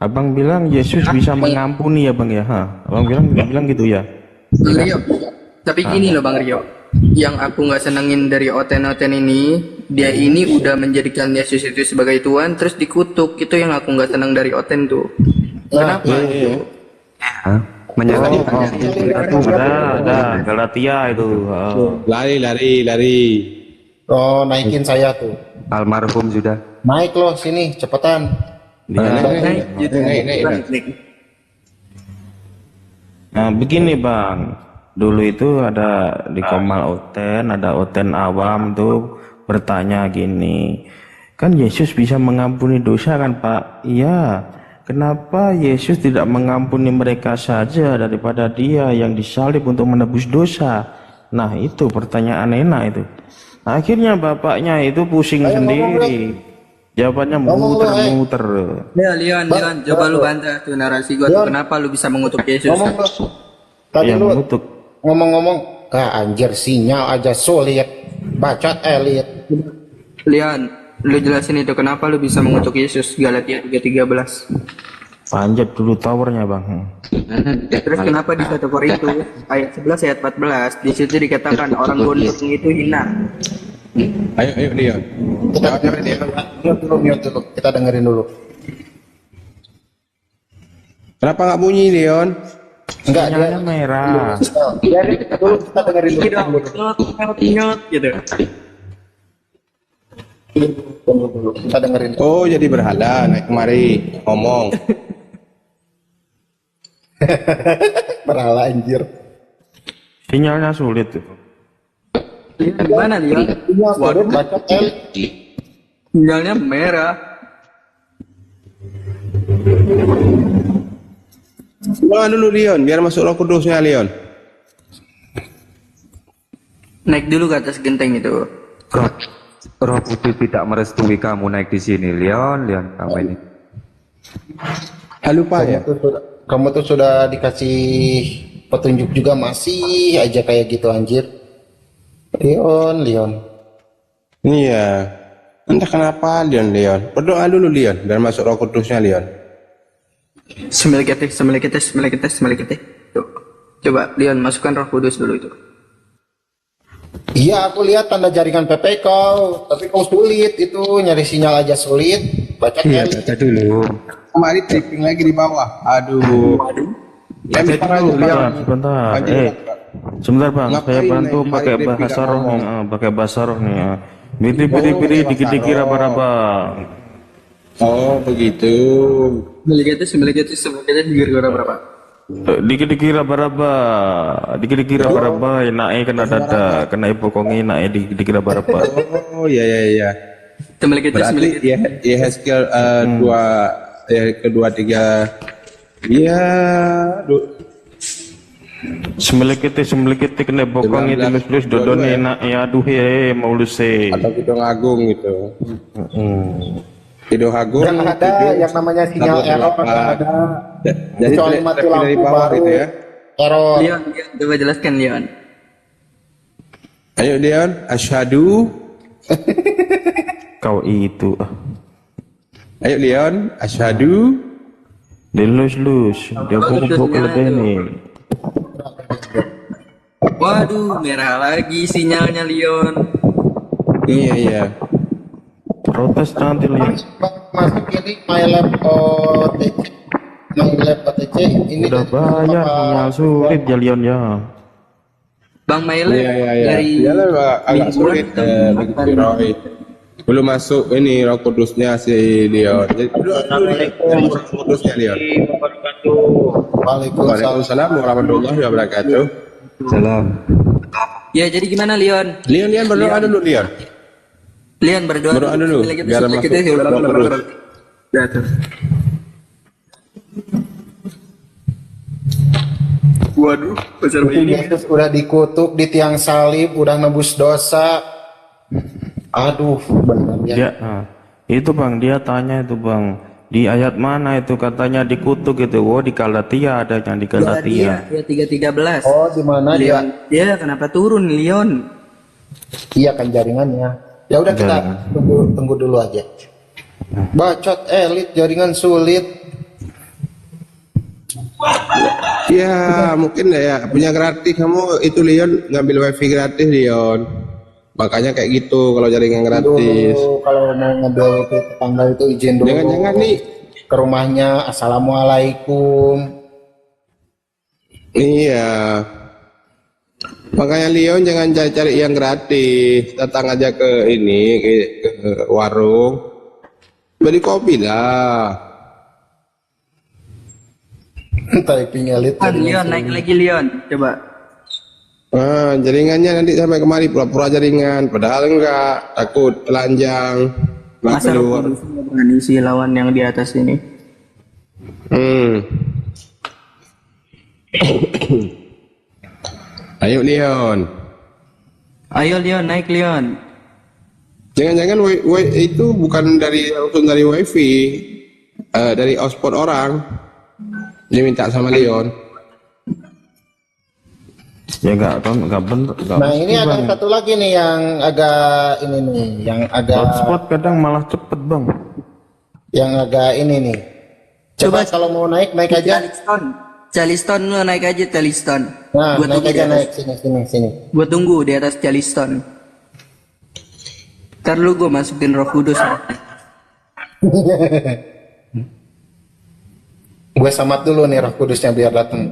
Abang bilang Yesus bisa mengampuni ya Bang ya. Abang bilang gitu ya. Bang Rio, tapi gini loh Bang Rio, yang aku nggak senengin dari Oten ini, dia ini udah menjadikan Yesus itu sebagai Tuhan, terus dikutuk. Itu yang aku nggak senang dari Oten tuh. Kenapa? Menyalahkan Itu udah Galatia itu. Lari. Oh, naikin saya tuh. almarhum sudah. Naik loh sini, cepetan. Naik. Nah begini Bang, dulu itu ada di Komal Oten, ada Oten awam tuh bertanya gini, kan Yesus bisa mengampuni dosa kan Pak? Iya, kenapa Yesus tidak mengampuni mereka saja daripada dia yang disalib untuk menebus dosa? Nah itu pertanyaan enak itu. Akhirnya bapaknya itu pusing sendiri. Jawabannya muter-muter. Ya Leon, coba lu bantah tuh narasi gua tuh. Kenapa lu bisa mengutuk Yesus? Tadi lu ngomong-ngomong, anjir sinyal aja sulit, bacot elit. Leon, lu jelasin itu kenapa lu bisa mengutuk Yesus, Galatia 3:13. Panjat dulu towernya Bang. Terus kenapa di 1 Korintus ayat 11 ayat 14 di situ dikatakan orang gondrong itu hina. Ayo Leon. Kita dengerin dulu. Kita dengerin dulu. Kenapa nggak bunyi Leon? Enggak, sinyalnya merah. Biarin dulu kita dengerin dulu. Nyot gitu. Kita dengerin. Oh jadi berhala naik kemari ngomong. Berhala anjir. Sinyalnya sulit tuh. Gimana Leon? Waduh, bacot sinyalnya merah. Jangan dulu Leon, biar masuk Roh Kudusnya Leon. Naik dulu ke atas genteng itu. Roh Kudus tidak merestui kamu naik di sini, Leon kamu ini. Lupa ya. Kamu tuh sudah dikasih petunjuk juga masih aja kayak gitu anjir. Leon. Iya. Entah kenapa Leon. Berdoa dulu Leon, biar masuk Roh Kudusnya Leon. Semelikete. Tuh. Coba Leon masukkan Roh Kudus dulu itu. Iya, aku lihat tanda jaringan PP kau, tapi kau sulit itu nyari sinyal aja sulit. Baca Iya, Kelly. baca dulu. Kemarin tripping lagi di bawah. Aduh. Baca dulu, Leon, sebentar. Sebentar bang, saya Ngapain, bantu Nek? pakai Mari bahasa Devi roh nih, ngomong. pakai bahasa roh nih. Biri, dikit-dikit raba-raba. Oh begitu. Semelikete gara-gara berapa? Dikit-dikit raba-raba, naik kena dada, kena ibu kongi, naik dikit-dikit raba-raba. Oh iya. Semelikete. Berarti Yehezkiel kedua tiga. Iya. Semelikete kena bokong itu lus dodone nak ya aduh mau luse. Atau Kidung Agung gitu. Kidung Agung. Yang ada yang namanya sinyal error ada. Jadi Kecuali mati dari lampu bawah baru gitu ya. error. Leon, coba jelaskan Leon. Ayo Leon, asyhadu. Kau itu Ayo Leon, asyhadu. dilus dia bubuk lebih nih. Waduh, merah lagi sinyalnya Leon. Iya. Protes nanti Leon. Masuk ini MyLab OTC ini Udah bayar sinyal sulit ya Leon ya. Bang Maile Iya. dari Iyalah agak mingguan sulit begitu Roy. Belum masuk ini Roh Kudusnya si Leon. Jadi dulu nih Roh Kudusnya Leon. Waalaikumsalam warahmatullahi wabarakatuh. Salam. Ya, jadi gimana Leon? Leon berdoa dulu Leon. Leon berdoa. Berdoa dulu, biar masuk Roh Kudus. Ya, tuh. Waduh, besar begini. Yesus udah dikutuk di tiang salib, udah nebus dosa. Aduh, benar ya. Dia, itu bang, dia tanya itu bang, di ayat mana itu katanya dikutuk itu? Oh di Galatia ada yang di Galatia. Ya 3:13. Oh, di mana dia? Leon, ya kenapa turun Leon? Iya kan jaringannya. Ya udah kita tunggu dulu aja. Bacot elit jaringan sulit. Ya mungkin ya punya gratis kamu itu Leon ngambil wifi gratis Leon. Makanya kayak gitu kalau jaringan gratis. Dulu, kalau mau ngambil ke tetangga itu izin dulu. Jangan-jangan nih ke rumahnya. Assalamualaikum. Iya. Makanya Leon jangan cari yang gratis. Datang aja ke ini ke warung. Beli kopi lah. Typing elit. Leon naik lagi Leon, coba. Jaringannya nanti sampai kemari pura-pura jaringan. Padahal enggak. Takut telanjang. Masa Roh Kudus nggak berani sih lawan yang di atas ini? Ayo Leon. Ayo Leon, naik Leon. Jangan-jangan itu bukan langsung dari wifi, dari hotspot orang. Dia minta sama Leon. Ya enggak bener. Nah ini ada satu lagi nih yang agak ini nih, yang agak Hotspot kadang malah cepet bang. yang agak ini nih. Coba kalau mau naik aja. Caliston lu naik aja Caliston. Nah, Gua naik tunggu aja di atas. naik sini. Gua tunggu di atas Caliston. Ntar lu gua masukin Roh Kudus. Gue samat dulu nih Roh Kudusnya biar datang.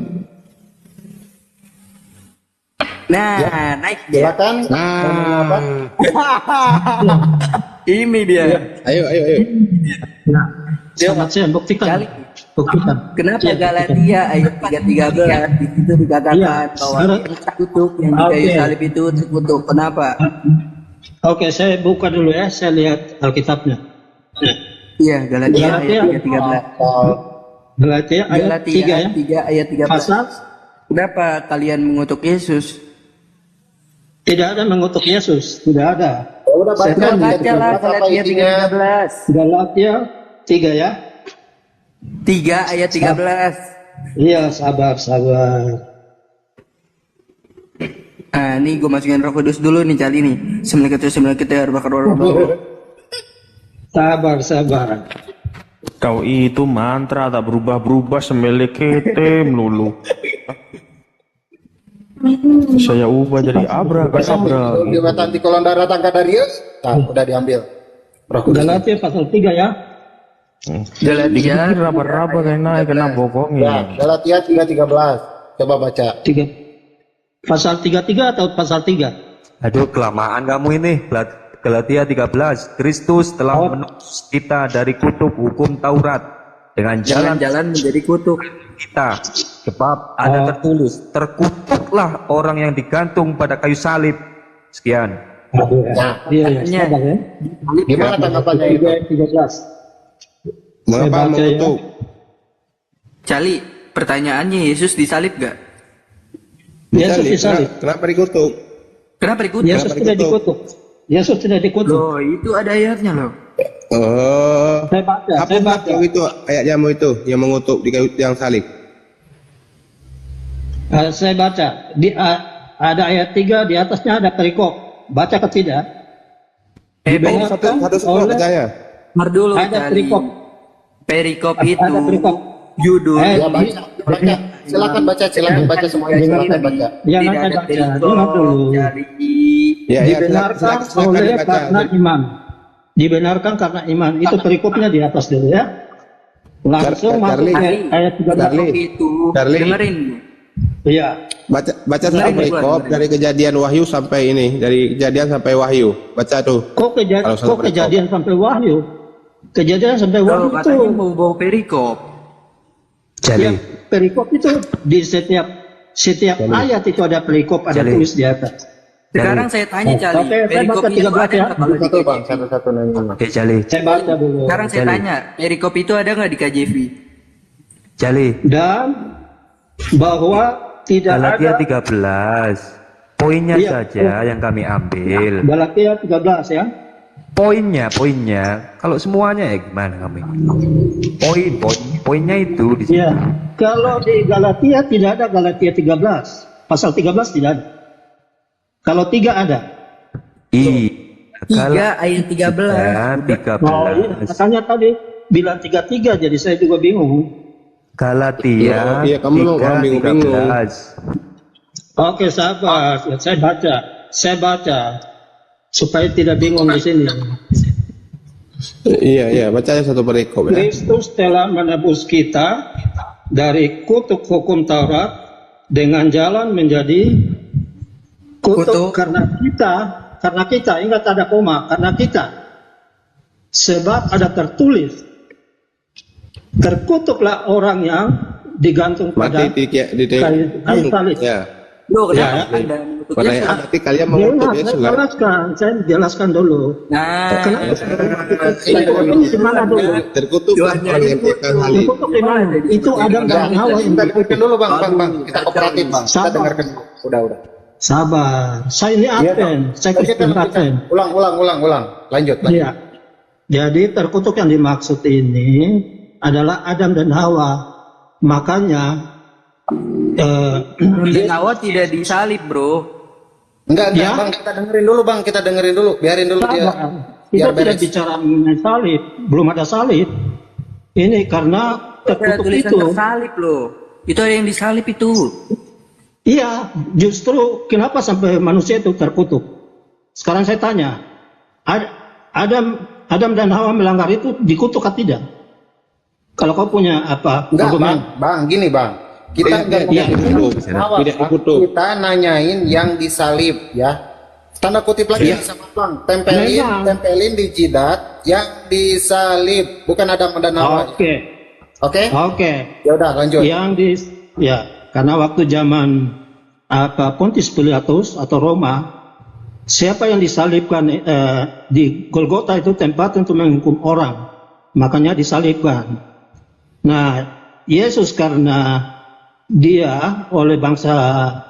Nah, naik dia. Silakan. Apa? Ini dia. Ayo. Selamat siang, buktikan. Kenapa Galatia ayat 3:13 di situ dikatakan bahwa yang terkutuk yang di kayu salib itu terkutuk? Kenapa? Oke, saya buka dulu ya, saya lihat Alkitabnya. Iya, Galatia ayat 3:13. Galatia ayat 3 ya. 3 ayat 13. Pasal Kenapa kalian mengutuk Yesus? tidak ada mengutuk Yesus, tidak ada. Udah Saya baca baca lah Galatia 3:13. Galatia 3 ya. 3 ayat 13. Iya, sabar. Ah, nih gue masukin Roh Kudus dulu nih kali nih. Sembilan bakar Sabar. Kau itu mantra tak berubah-berubah semelekete melulu. Saya ubah jadi abrakadabra. Jabatan di kolon darah tangga Darius. Nah, udah diambil. Roh Kudus. Galatia pasal 3 ya. Dikit raba-raba kena Ya, bokongnya. Galatia 3:13. Coba baca. 3. Pasal 33 atau pasal 3? Aduh, kelamaan kamu ini. Galatia 13. Kristus telah menebus kita dari kutuk hukum Taurat dengan jalan menjadi kutuk kita. Sebab ada tertulis, terkutuklah orang yang digantung pada kayu salib. Sekian. Nah, Iya, sabar ya. gimana tanggapannya itu? 13. Mengapa baca ya. mengutuk? Cali, pertanyaannya Yesus disalib gak? Yesus disalib. Kenapa dikutuk? Kenapa dikutuk? Yesus tidak dikutuk. Yesus tidak dikutuk. Loh, itu ada ayatnya loh. Oh, Saya baca. apa itu ayatnya itu yang mengutuk di kayu yang salib? Saya baca. Ada ayat 3 di atasnya ada perikop. Baca ke tidak? Dibenarkan Satu semua oleh- bacanya. Mar dulu Ada Cali. perikop. Perikop Ada itu perikop. judul. Ya, baca. Silakan baca semuanya. Silakan baca. Jangan saya baca. Dengar dulu. Ya, Dibenarkan silakan oleh dibaca. karena iman. Dibenarkan karena iman. Itu perikopnya di atas dulu ya. Langsung masuk Charlie. ke ayat 13. Charlie. Itu Charlie. dengerin. Iya. Baca satu perikop dari kejadian Wahyu sampai ini, dari kejadian sampai Wahyu. Baca tuh. Kalau satu perikop. Kejadian sampai Wahyu? Kejadian sampai Loh, Wahyu itu. katanya mau bawa perikop. Ya, perikop itu di setiap ayat itu ada perikop, ada Jali. tulis di atas. Sekarang saya tanya Cali, Oke, saya perikop baca itu 13 ada ya. nggak kalau di Satu bang, KJV? satu-satu nanya. Oke, Jali. Saya baca dulu. Sekarang saya Jali. tanya, perikop itu ada nggak di KJV? Jali. Dan bahwa tidak Galatia ada 13. Poinnya Iya. saja yang kami ambil. Galatia 13 ya. Poinnya. Kalau semuanya ya gimana kami? Poinnya itu di sini. Iya. Kalau di Galatia tidak ada Galatia 13. Pasal 13 tidak ada. Kalau 3 ada. 3 ayat 13. 13. Oh, iya. Makanya tadi bilang 33 jadi saya juga bingung. Galatia Iya, kamu orang bingung-bingung. 13. Oke, sabar. Saya baca supaya tidak bingung di sini. Iya, bacanya satu perikop ya. Kristus telah menebus kita dari kutuk hukum Taurat dengan jalan menjadi kutuk karena kita ingat ada koma, karena kita, sebab ada tertulis, terkutuklah orang yang digantung pada Mati di kayu salib. Ya. Loh, Ya, kenapa Anda mengutuk Pada Yesus? berarti kalian mengutuk Yesus kan? Saya jelaskan dulu. Nah, Di mana dulu? Terkutuk orang yang tekan salib. Terkutuk di mana? Itu Adam dan Hawa yang Kita dengarkan dulu bang. Kita kooperatif bang. Kita Sabar. dengarkan dulu. Udah. Sabar. Saya ini Advent. Saya Kristen Advent. Ulang. Lanjut. Iya. Jadi terkutuk yang dimaksud ini adalah Adam dan Hawa. Makanya dan Hawa tidak disalib, bro. Enggak Ya. bang. Kita dengerin dulu. Biarin dulu dia. Kita Biar tidak beres. bicara mengenai salib. Belum ada salib. Ini karena Ada terkutuk tulisan itu. tersalib loh. Itu ada yang disalib itu. Iya, justru kenapa sampai manusia itu terkutuk? Sekarang saya tanya, Adam dan Hawa melanggar itu dikutuk atau tidak? Kalau kau punya apa? Enggak argumen? bang. Gini bang. Kita enggak Iya. Tidak dikutuk. Kita nanyain yang disalib ya. Tanda kutip lagi sama bang. Memang. Tempelin di jidat yang disalib. Bukan Adam dan Hawa. Oke. Oke. Ya udah lanjut. Karena waktu zaman Pontius Pilatus atau Roma, siapa yang disalibkan di Golgota itu tempat untuk menghukum orang, makanya disalibkan. Nah, Yesus karena dia oleh bangsa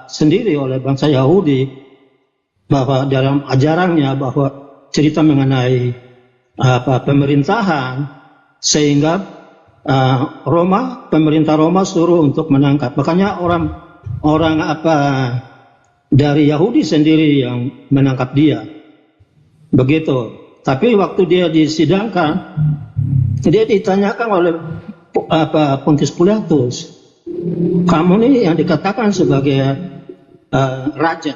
sendiri, oleh bangsa Yahudi, bahwa dalam ajarannya bahwa cerita mengenai pemerintahan, sehingga pemerintah Roma suruh untuk menangkap. Makanya orang dari Yahudi sendiri yang menangkap dia. Begitu. Tapi waktu dia disidangkan, dia ditanyakan oleh Pontius Pilatus, kamu nih yang dikatakan sebagai raja.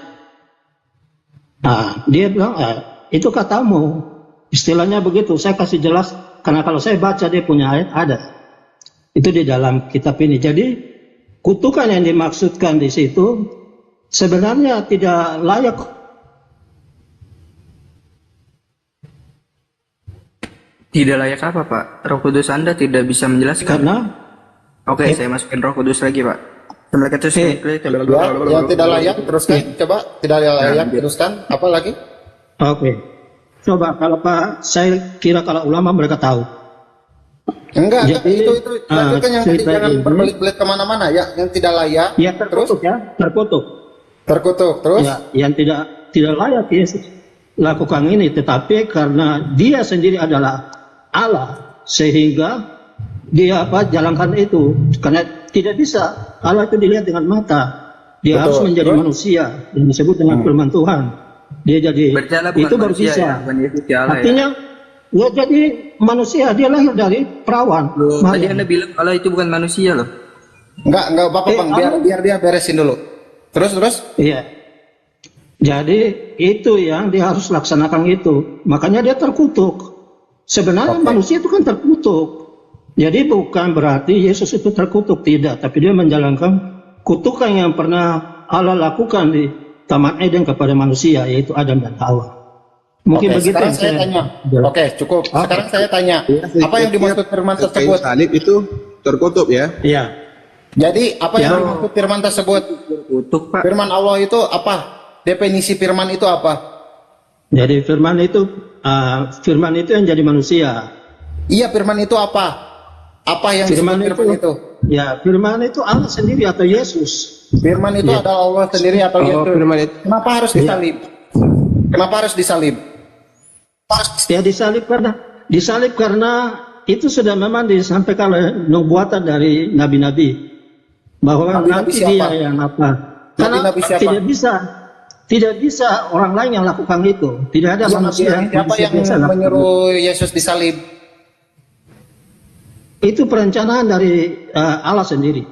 Nah, dia bilang, itu katamu. Istilahnya begitu. Saya kasih jelas, karena kalau saya baca dia punya ayat ada. Itu di dalam kitab ini. Jadi kutukan yang dimaksudkan di situ sebenarnya tidak layak. Tidak layak apa, Pak? Roh Kudus Anda tidak bisa menjelaskan. Karena Oke, saya masukin Roh Kudus lagi, Pak. Yang tidak layak teruskan, coba tidak layak teruskan, apa lagi? Oke. Coba kalau Pak, saya kira kalau ulama mereka tahu. Enggak, Jadi, itu lanjutkan yang tadi, jangan ini- berbelit-belit kemana-mana ya, yang tidak layak. Ya terkutuk ya, terkutuk. Terkutuk, terus? Ya, yang tidak layak Yesus lakukan ini, tetapi karena dia sendiri adalah Allah, sehingga dia jalankan itu. Karena tidak bisa Allah itu dilihat dengan mata, dia Betul. harus menjadi Terus? manusia yang disebut dengan firman Tuhan. Dia jadi Berjalan bukan itu baru manusia bisa. ya, bukan Yesus ya Allah ya. Artinya dia jadi manusia, dia lahir dari perawan. Loh, tadi Maryam. Anda bilang Allah itu bukan manusia loh. Enggak apa-apa Bang, biar dia beresin dulu. Terus? Iya. Jadi itu yang dia harus laksanakan itu. Makanya dia terkutuk. Sebenarnya manusia itu kan terkutuk. Jadi bukan berarti Yesus itu terkutuk, tidak. Tapi dia menjalankan kutukan yang pernah Allah lakukan di Taman Eden kepada manusia, yaitu Adam dan Hawa. Mungkin Oke, begitu sekarang yang saya tanya. Oke, cukup. Sekarang saya tanya, apa yang dimaksud firman tersebut? Salib itu terkutuk ya. Iya. Jadi apa yang dimaksud firman tersebut? Kutuk, Pak. Firman Allah itu apa? Definisi firman itu apa? Jadi firman itu yang jadi manusia. Iya, firman itu apa? Apa yang Firman disebut firman itu? Ya, firman itu Allah sendiri atau Yesus. Firman itu Iya. adalah Allah sendiri atau Yesus? Firman itu. Kenapa harus disalib? Kenapa harus disalib? Ya disalib karena itu sudah memang disampaikan oleh nubuatan dari nabi-nabi bahwa Nabi-nabi nanti siapa? dia yang apa? Karena Nabi-nabi siapa? tidak bisa orang lain yang lakukan itu. Tidak ada Iya, manusia siapa yang bisa lakukan menyuruh Yesus disalib? itu perencanaan dari Allah sendiri.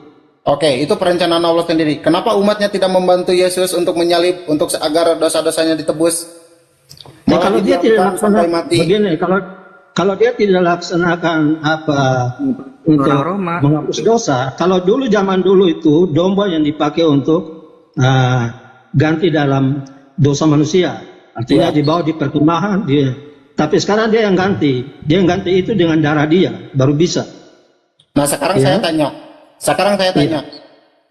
Oke, itu perencanaan Allah sendiri. Kenapa umatnya tidak membantu Yesus untuk menyalib, untuk agar dosa-dosanya ditebus? Nah, kalau dia tidak didiamkan sampai laksanakan mati. begini, kalau dia tidak laksanakan untuk Roma. menghapus dosa, kalau dulu zaman dulu itu domba yang dipakai untuk ganti dalam dosa manusia, artinya dibawa di perkemahan dia. Tapi sekarang dia yang ganti itu dengan darah dia baru bisa. Nah, sekarang saya tanya.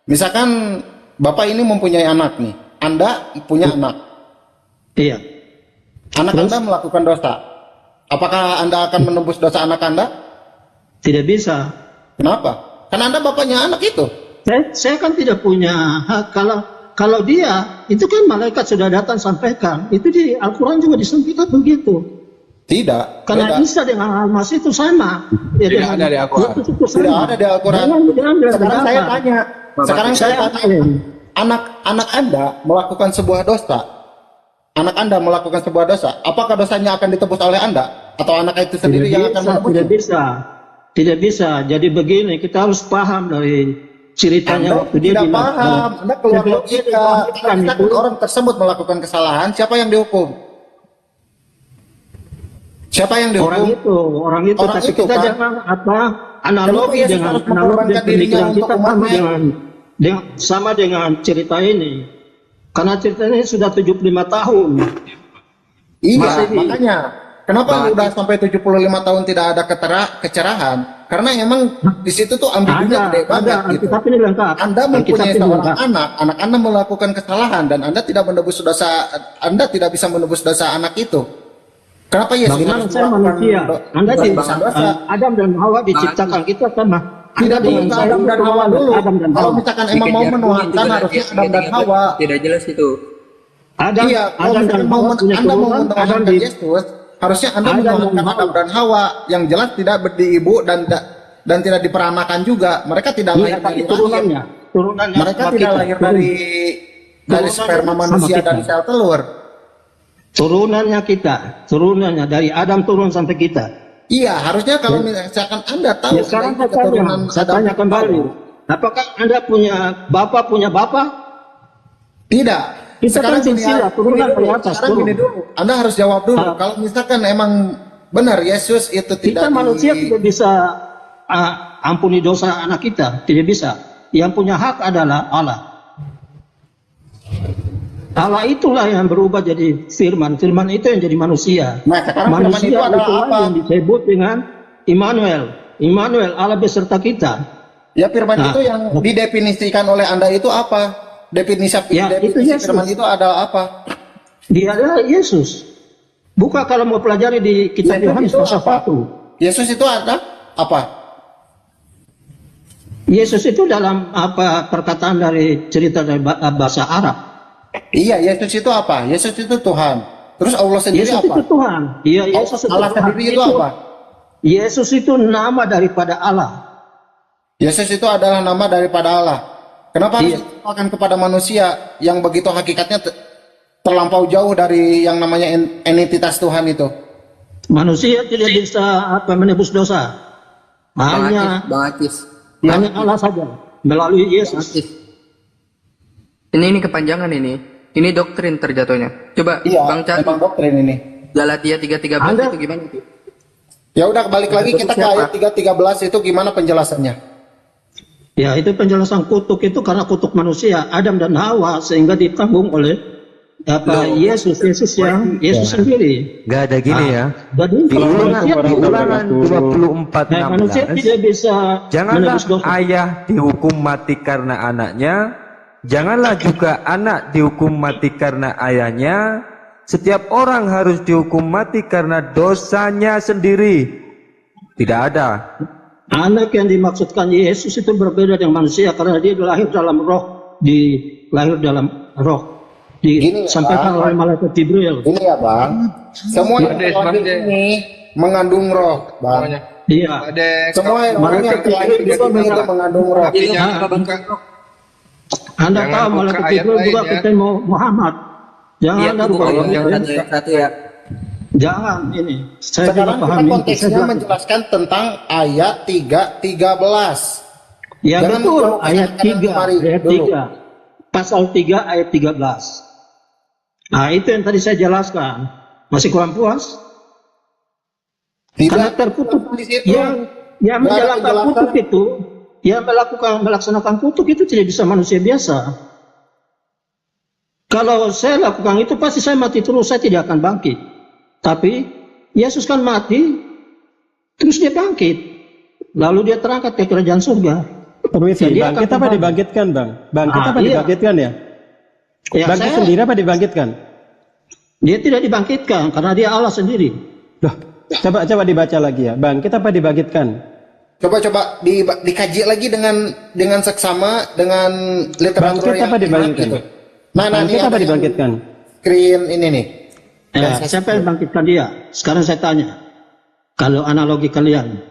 Misalkan Bapak ini mempunyai anak nih, Anda punya anak. Iya. Anak Terus? Anda melakukan dosa. Apakah Anda akan menembus dosa anak Anda? Tidak bisa. Kenapa? Karena Anda bapaknya anak itu. Saya kan tidak punya hak. Kalau dia itu kan malaikat sudah datang sampaikan. Itu di Al-Quran juga disampaikan begitu. Tidak. Karena beda. Isa dengan Al-Masih itu sama. Ya, Tidak dengan ada di Al-Quran. Yesus itu sama. Tidak ada di Al-Quran. Jangan diambil Sekarang dari saya apa? tanya. Sekarang saya tanya. Anak Anda melakukan sebuah dosa. Anak Anda melakukan sebuah dosa. Apakah dosanya akan ditebus oleh Anda? Atau anak itu sendiri yang akan menebus? Tidak bisa. Jadi begini, kita harus paham dari ceritanya Anda waktu dia tidak bilang, paham. Anda keluar sebelum dia logika. dilahirkan Kalau misalkan itu, orang tersebut melakukan kesalahan, siapa yang dihukum? Siapa yang dihukum? orang itu. Orang Tapi itu, kita kan? jangan analogi Kenapa Yesus dengan harus mengorbankan dirinya pemikiran untuk kita umatnya? sama dengan cerita ini. Karena cerita ini sudah 75 tahun. Iya, Masih di- makanya. Kenapa udah sampai 75 tahun tidak ada kecerahan? Karena emang di situ tuh ambigunya gede banget gitu. Alkitab ini lengkap. Anda mempunyai Alkitab ini seorang lengkap. anak Anda melakukan kesalahan dan Anda tidak menebus dosa, Anda tidak bisa menebus dosa anak itu. Kenapa Yesus Bagaimana harus saya melakukan manusia? Anda dosa? Adam dan Hawa diciptakan kita sama. Tidak dengan perlu saya Adam dan itu Hawa dulu. Adam dan Kalau Hawa. misalkan emang mau menuhankan harusnya Adam dan Hawa. Tidak jelas itu. Adam, Iya, kalau Adam dan misalkan Hawa punya Anda mau turunan, Adam menuhankan di Yesus, harusnya Anda Adam dan menuhankan Hawa. Adam dan Hawa yang jelas tidak beribu dan tidak diperanakan juga. Mereka tidak Iya, lahir tapi dari turunannya Mereka tidak lahir dari sperma manusia kita. dari sel telur. Turunannya dari Adam turun sampai kita. Iya, harusnya kalau misalkan Anda tahu Ya, sekarang Anda itu keturunan saya Adam tanya kembali. Apakah Anda punya bapak? Tidak. Kita kan silsilah turunan dari atas. Sekarang gini dulu, Anda harus jawab dulu. Kalau misalkan emang benar Yesus itu tidak Kita manusia tidak bisa ampuni dosa anak kita, tidak bisa. Yang punya hak adalah Allah. Allah itulah yang berubah jadi firman. Firman itu yang jadi manusia. Nah, sekarang manusia firman itu adalah itulah apa? yang disebut dengan Immanuel. Immanuel, Allah beserta kita. Ya, firman Nah, itu yang didefinisikan oleh Anda itu apa? Definisi itu Yesus. firman itu adalah apa? Dia adalah Yesus. Buka kalau mau pelajari di kitab Yohanes pasal 1. Yesus itu ada apa? Yesus itu dalam apa perkataan dari cerita dari bahasa Arab. Iya, Yesus itu apa? Yesus itu Tuhan. Terus Allah sendiri Yesus apa? itu Tuhan. Iya, Yesus itu Allah Tuhan. sendiri itu apa? Yesus itu nama daripada Allah. Yesus itu adalah nama daripada Allah. Kenapa harus Iya. ditumpahkan kepada manusia yang begitu hakikatnya terlampau jauh dari yang namanya entitas Tuhan itu? Manusia tidak bisa menebus dosa. Hanya Allah saja melalui Yesus. Ini kepanjangan ini. Ini doktrin terjatuhnya. Coba Iya, Bang Candi. memang doktrin ini. Galatia 3:13 itu gimana itu? Ya udah, balik lagi kita ke ayat 3:13 itu gimana penjelasannya? Ya, itu penjelasan kutuk itu karena kutuk manusia Adam dan Hawa sehingga ditanggung oleh Yesus sendiri. Nggak ada gini ya. Jadi Di ulangan 24:16. manusia tidak bisa Janganlah menebus dosa. ayah dihukum mati karena anaknya, janganlah juga anak dihukum mati karena ayahnya. Setiap orang harus dihukum mati karena dosanya sendiri. Tidak ada. Anak yang dimaksudkan Yesus itu berbeda dengan manusia karena dia lahir dalam roh, lahir dalam roh. Disampaikan oleh malaikat Jibril. Ini ya Bang, semua yang terlahir ini mengandung roh, Bang. Iya. Semua yang terlahir di sini itu mengandung roh. Anda tahu malaikat Jibril juga ketemu Muhammad. Jangan Anda buka satu ya. Jangan ini. Saya Sekarang juga kita paham konteksnya menjelaskan tentang ayat 3:13. Ya Jangan betul, menjauhkan ayat 3, kemari ayat dulu. 3. Pasal 3 ayat 13. Nah, itu yang tadi saya jelaskan. Masih kurang puas? Karena terkutuk yang menjalankan kutuk itu, yang melaksanakan kutuk itu tidak bisa manusia biasa. Kalau saya lakukan itu pasti saya mati terus, saya tidak akan bangkit. Tapi Yesus kan mati, terus dia bangkit. Lalu dia terangkat ke kerajaan surga. Permisi, bangkit apa dibangkitkan, Bang? Bangkit apa dibangkitkan ya? Bangkit sendiri apa dibangkitkan? Dia tidak dibangkitkan karena dia Allah sendiri. Loh, coba dibaca lagi ya. Bangkit apa dibangkitkan? Coba dikaji lagi dengan seksama dengan literatur bangkit apa dibangkitkan? gitu. Nah, bangkit apa dibangkitkan? Screen ini nih. Siapa yang bangkitkan dia? Sekarang saya tanya. Kalau analogi kalian.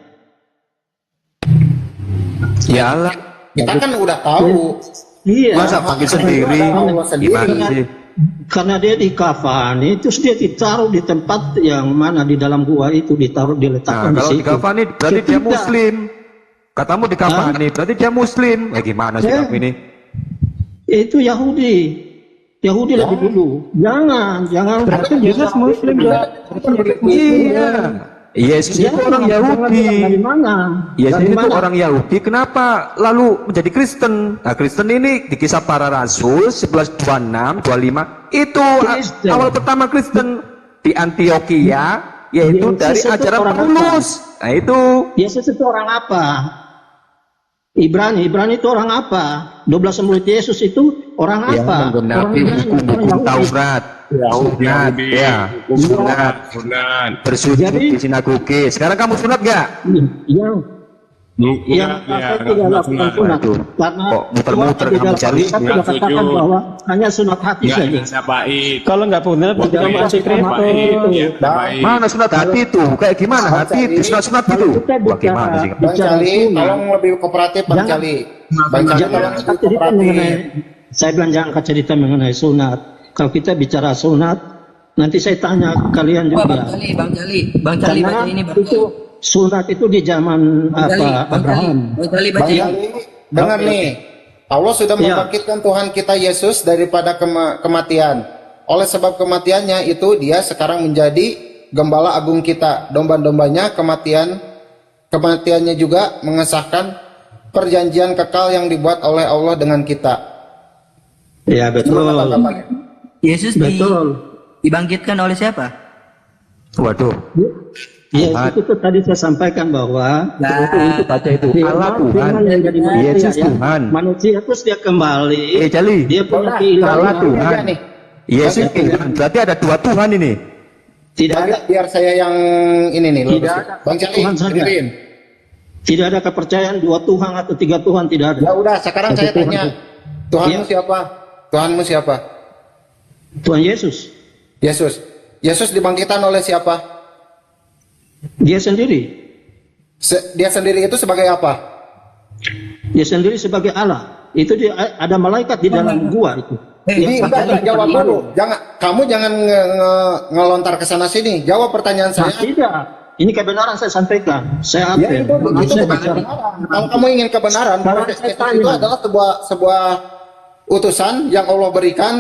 Ya Allah. Kita kan udah tahu. Iya. Masa bangkit sendiri? Gimana sih? Karena dia dikafani, terus dia ditaruh di tempat yang mana di dalam gua itu diletakkan Nah, kalau di situ. dikafani berarti dia Muslim. Katamu dikafani berarti dia Muslim. Ya gimana sih kamu ini? Itu Yahudi. Yahudi lebih dulu. Jangan. Berarti Yesus Muslim ya? Iya. Yesus itu orang Yahudi. Dari mana? Yesus Dari itu mana? orang Yahudi. Kenapa lalu menjadi Kristen? Nah, Kristen ini di Kisah Para Rasul 11:26, 25 itu awal pertama Kristen di Antioquia, yaitu dari ajaran Paulus. Nah itu. Yesus itu orang apa? Ibrani itu orang apa? 12 murid Yesus itu orang apa? Menggenapi hukum Taurat. Sunat, ya, sunat, bersujud di sinagoge. Sekarang kamu sunat gak? Yang saya tidak lakukan sunat karena kok muter-muter kamu cari? tidak katakan bahwa hanya sunat hati saja. Kalau nggak benar tidak masih Mana sunat hati itu? Kayak gimana hati itu? Sunat itu? Wah gimana sih? Bang Cali, tolong lebih kooperatif Bang Cali. Bang Cali tolong lebih kooperatif. Saya bilang jangan cerita mengenai sunat. Kalau kita bicara sunat, nanti saya tanya kalian juga. Bang Jali baca ini Bang. Itu sunat itu di zaman Abraham. Bang Jali, dengar nih. Allah sudah membangkitkan Tuhan kita Yesus daripada kematian. Oleh sebab kematiannya itu dia sekarang menjadi gembala agung kita. Domba-dombanya kematiannya juga mengesahkan perjanjian kekal yang dibuat oleh Allah dengan kita. Ya betul. Yesus dibangkitkan oleh siapa? Waduh. Ya itu tuh tadi saya sampaikan bahwa itu baca itu Allah Tuhan, Yesus Tuhan. Manusia terus dia kembali. Jali. Dia punya keilahian. Allah Tuhan. Yesus Tuhan. Berarti ada dua Tuhan ini. Tidak ada. Biar saya yang ini nih. Tidak ada. Bang Jali, Tuhan saja. Tidak ada kepercayaan dua Tuhan atau tiga Tuhan, tidak ada. Ya udah, sekarang saya tanya. Tuhanmu siapa? Tuhanmu siapa? Tuhan Yesus. Yesus dibangkitkan oleh siapa? Dia sendiri. Dia sendiri itu sebagai apa? Dia sendiri sebagai Allah. Itu dia, ada malaikat di dalam gua itu. Ini enggak jawab dulu. Kamu jangan ngelontar ke sana sini. Jawab pertanyaan saya. Tidak. Ini kebenaran saya sampaikan. Saya itu kebenaran. Kalau kamu ingin kebenaran, itu adalah sebuah utusan yang Allah berikan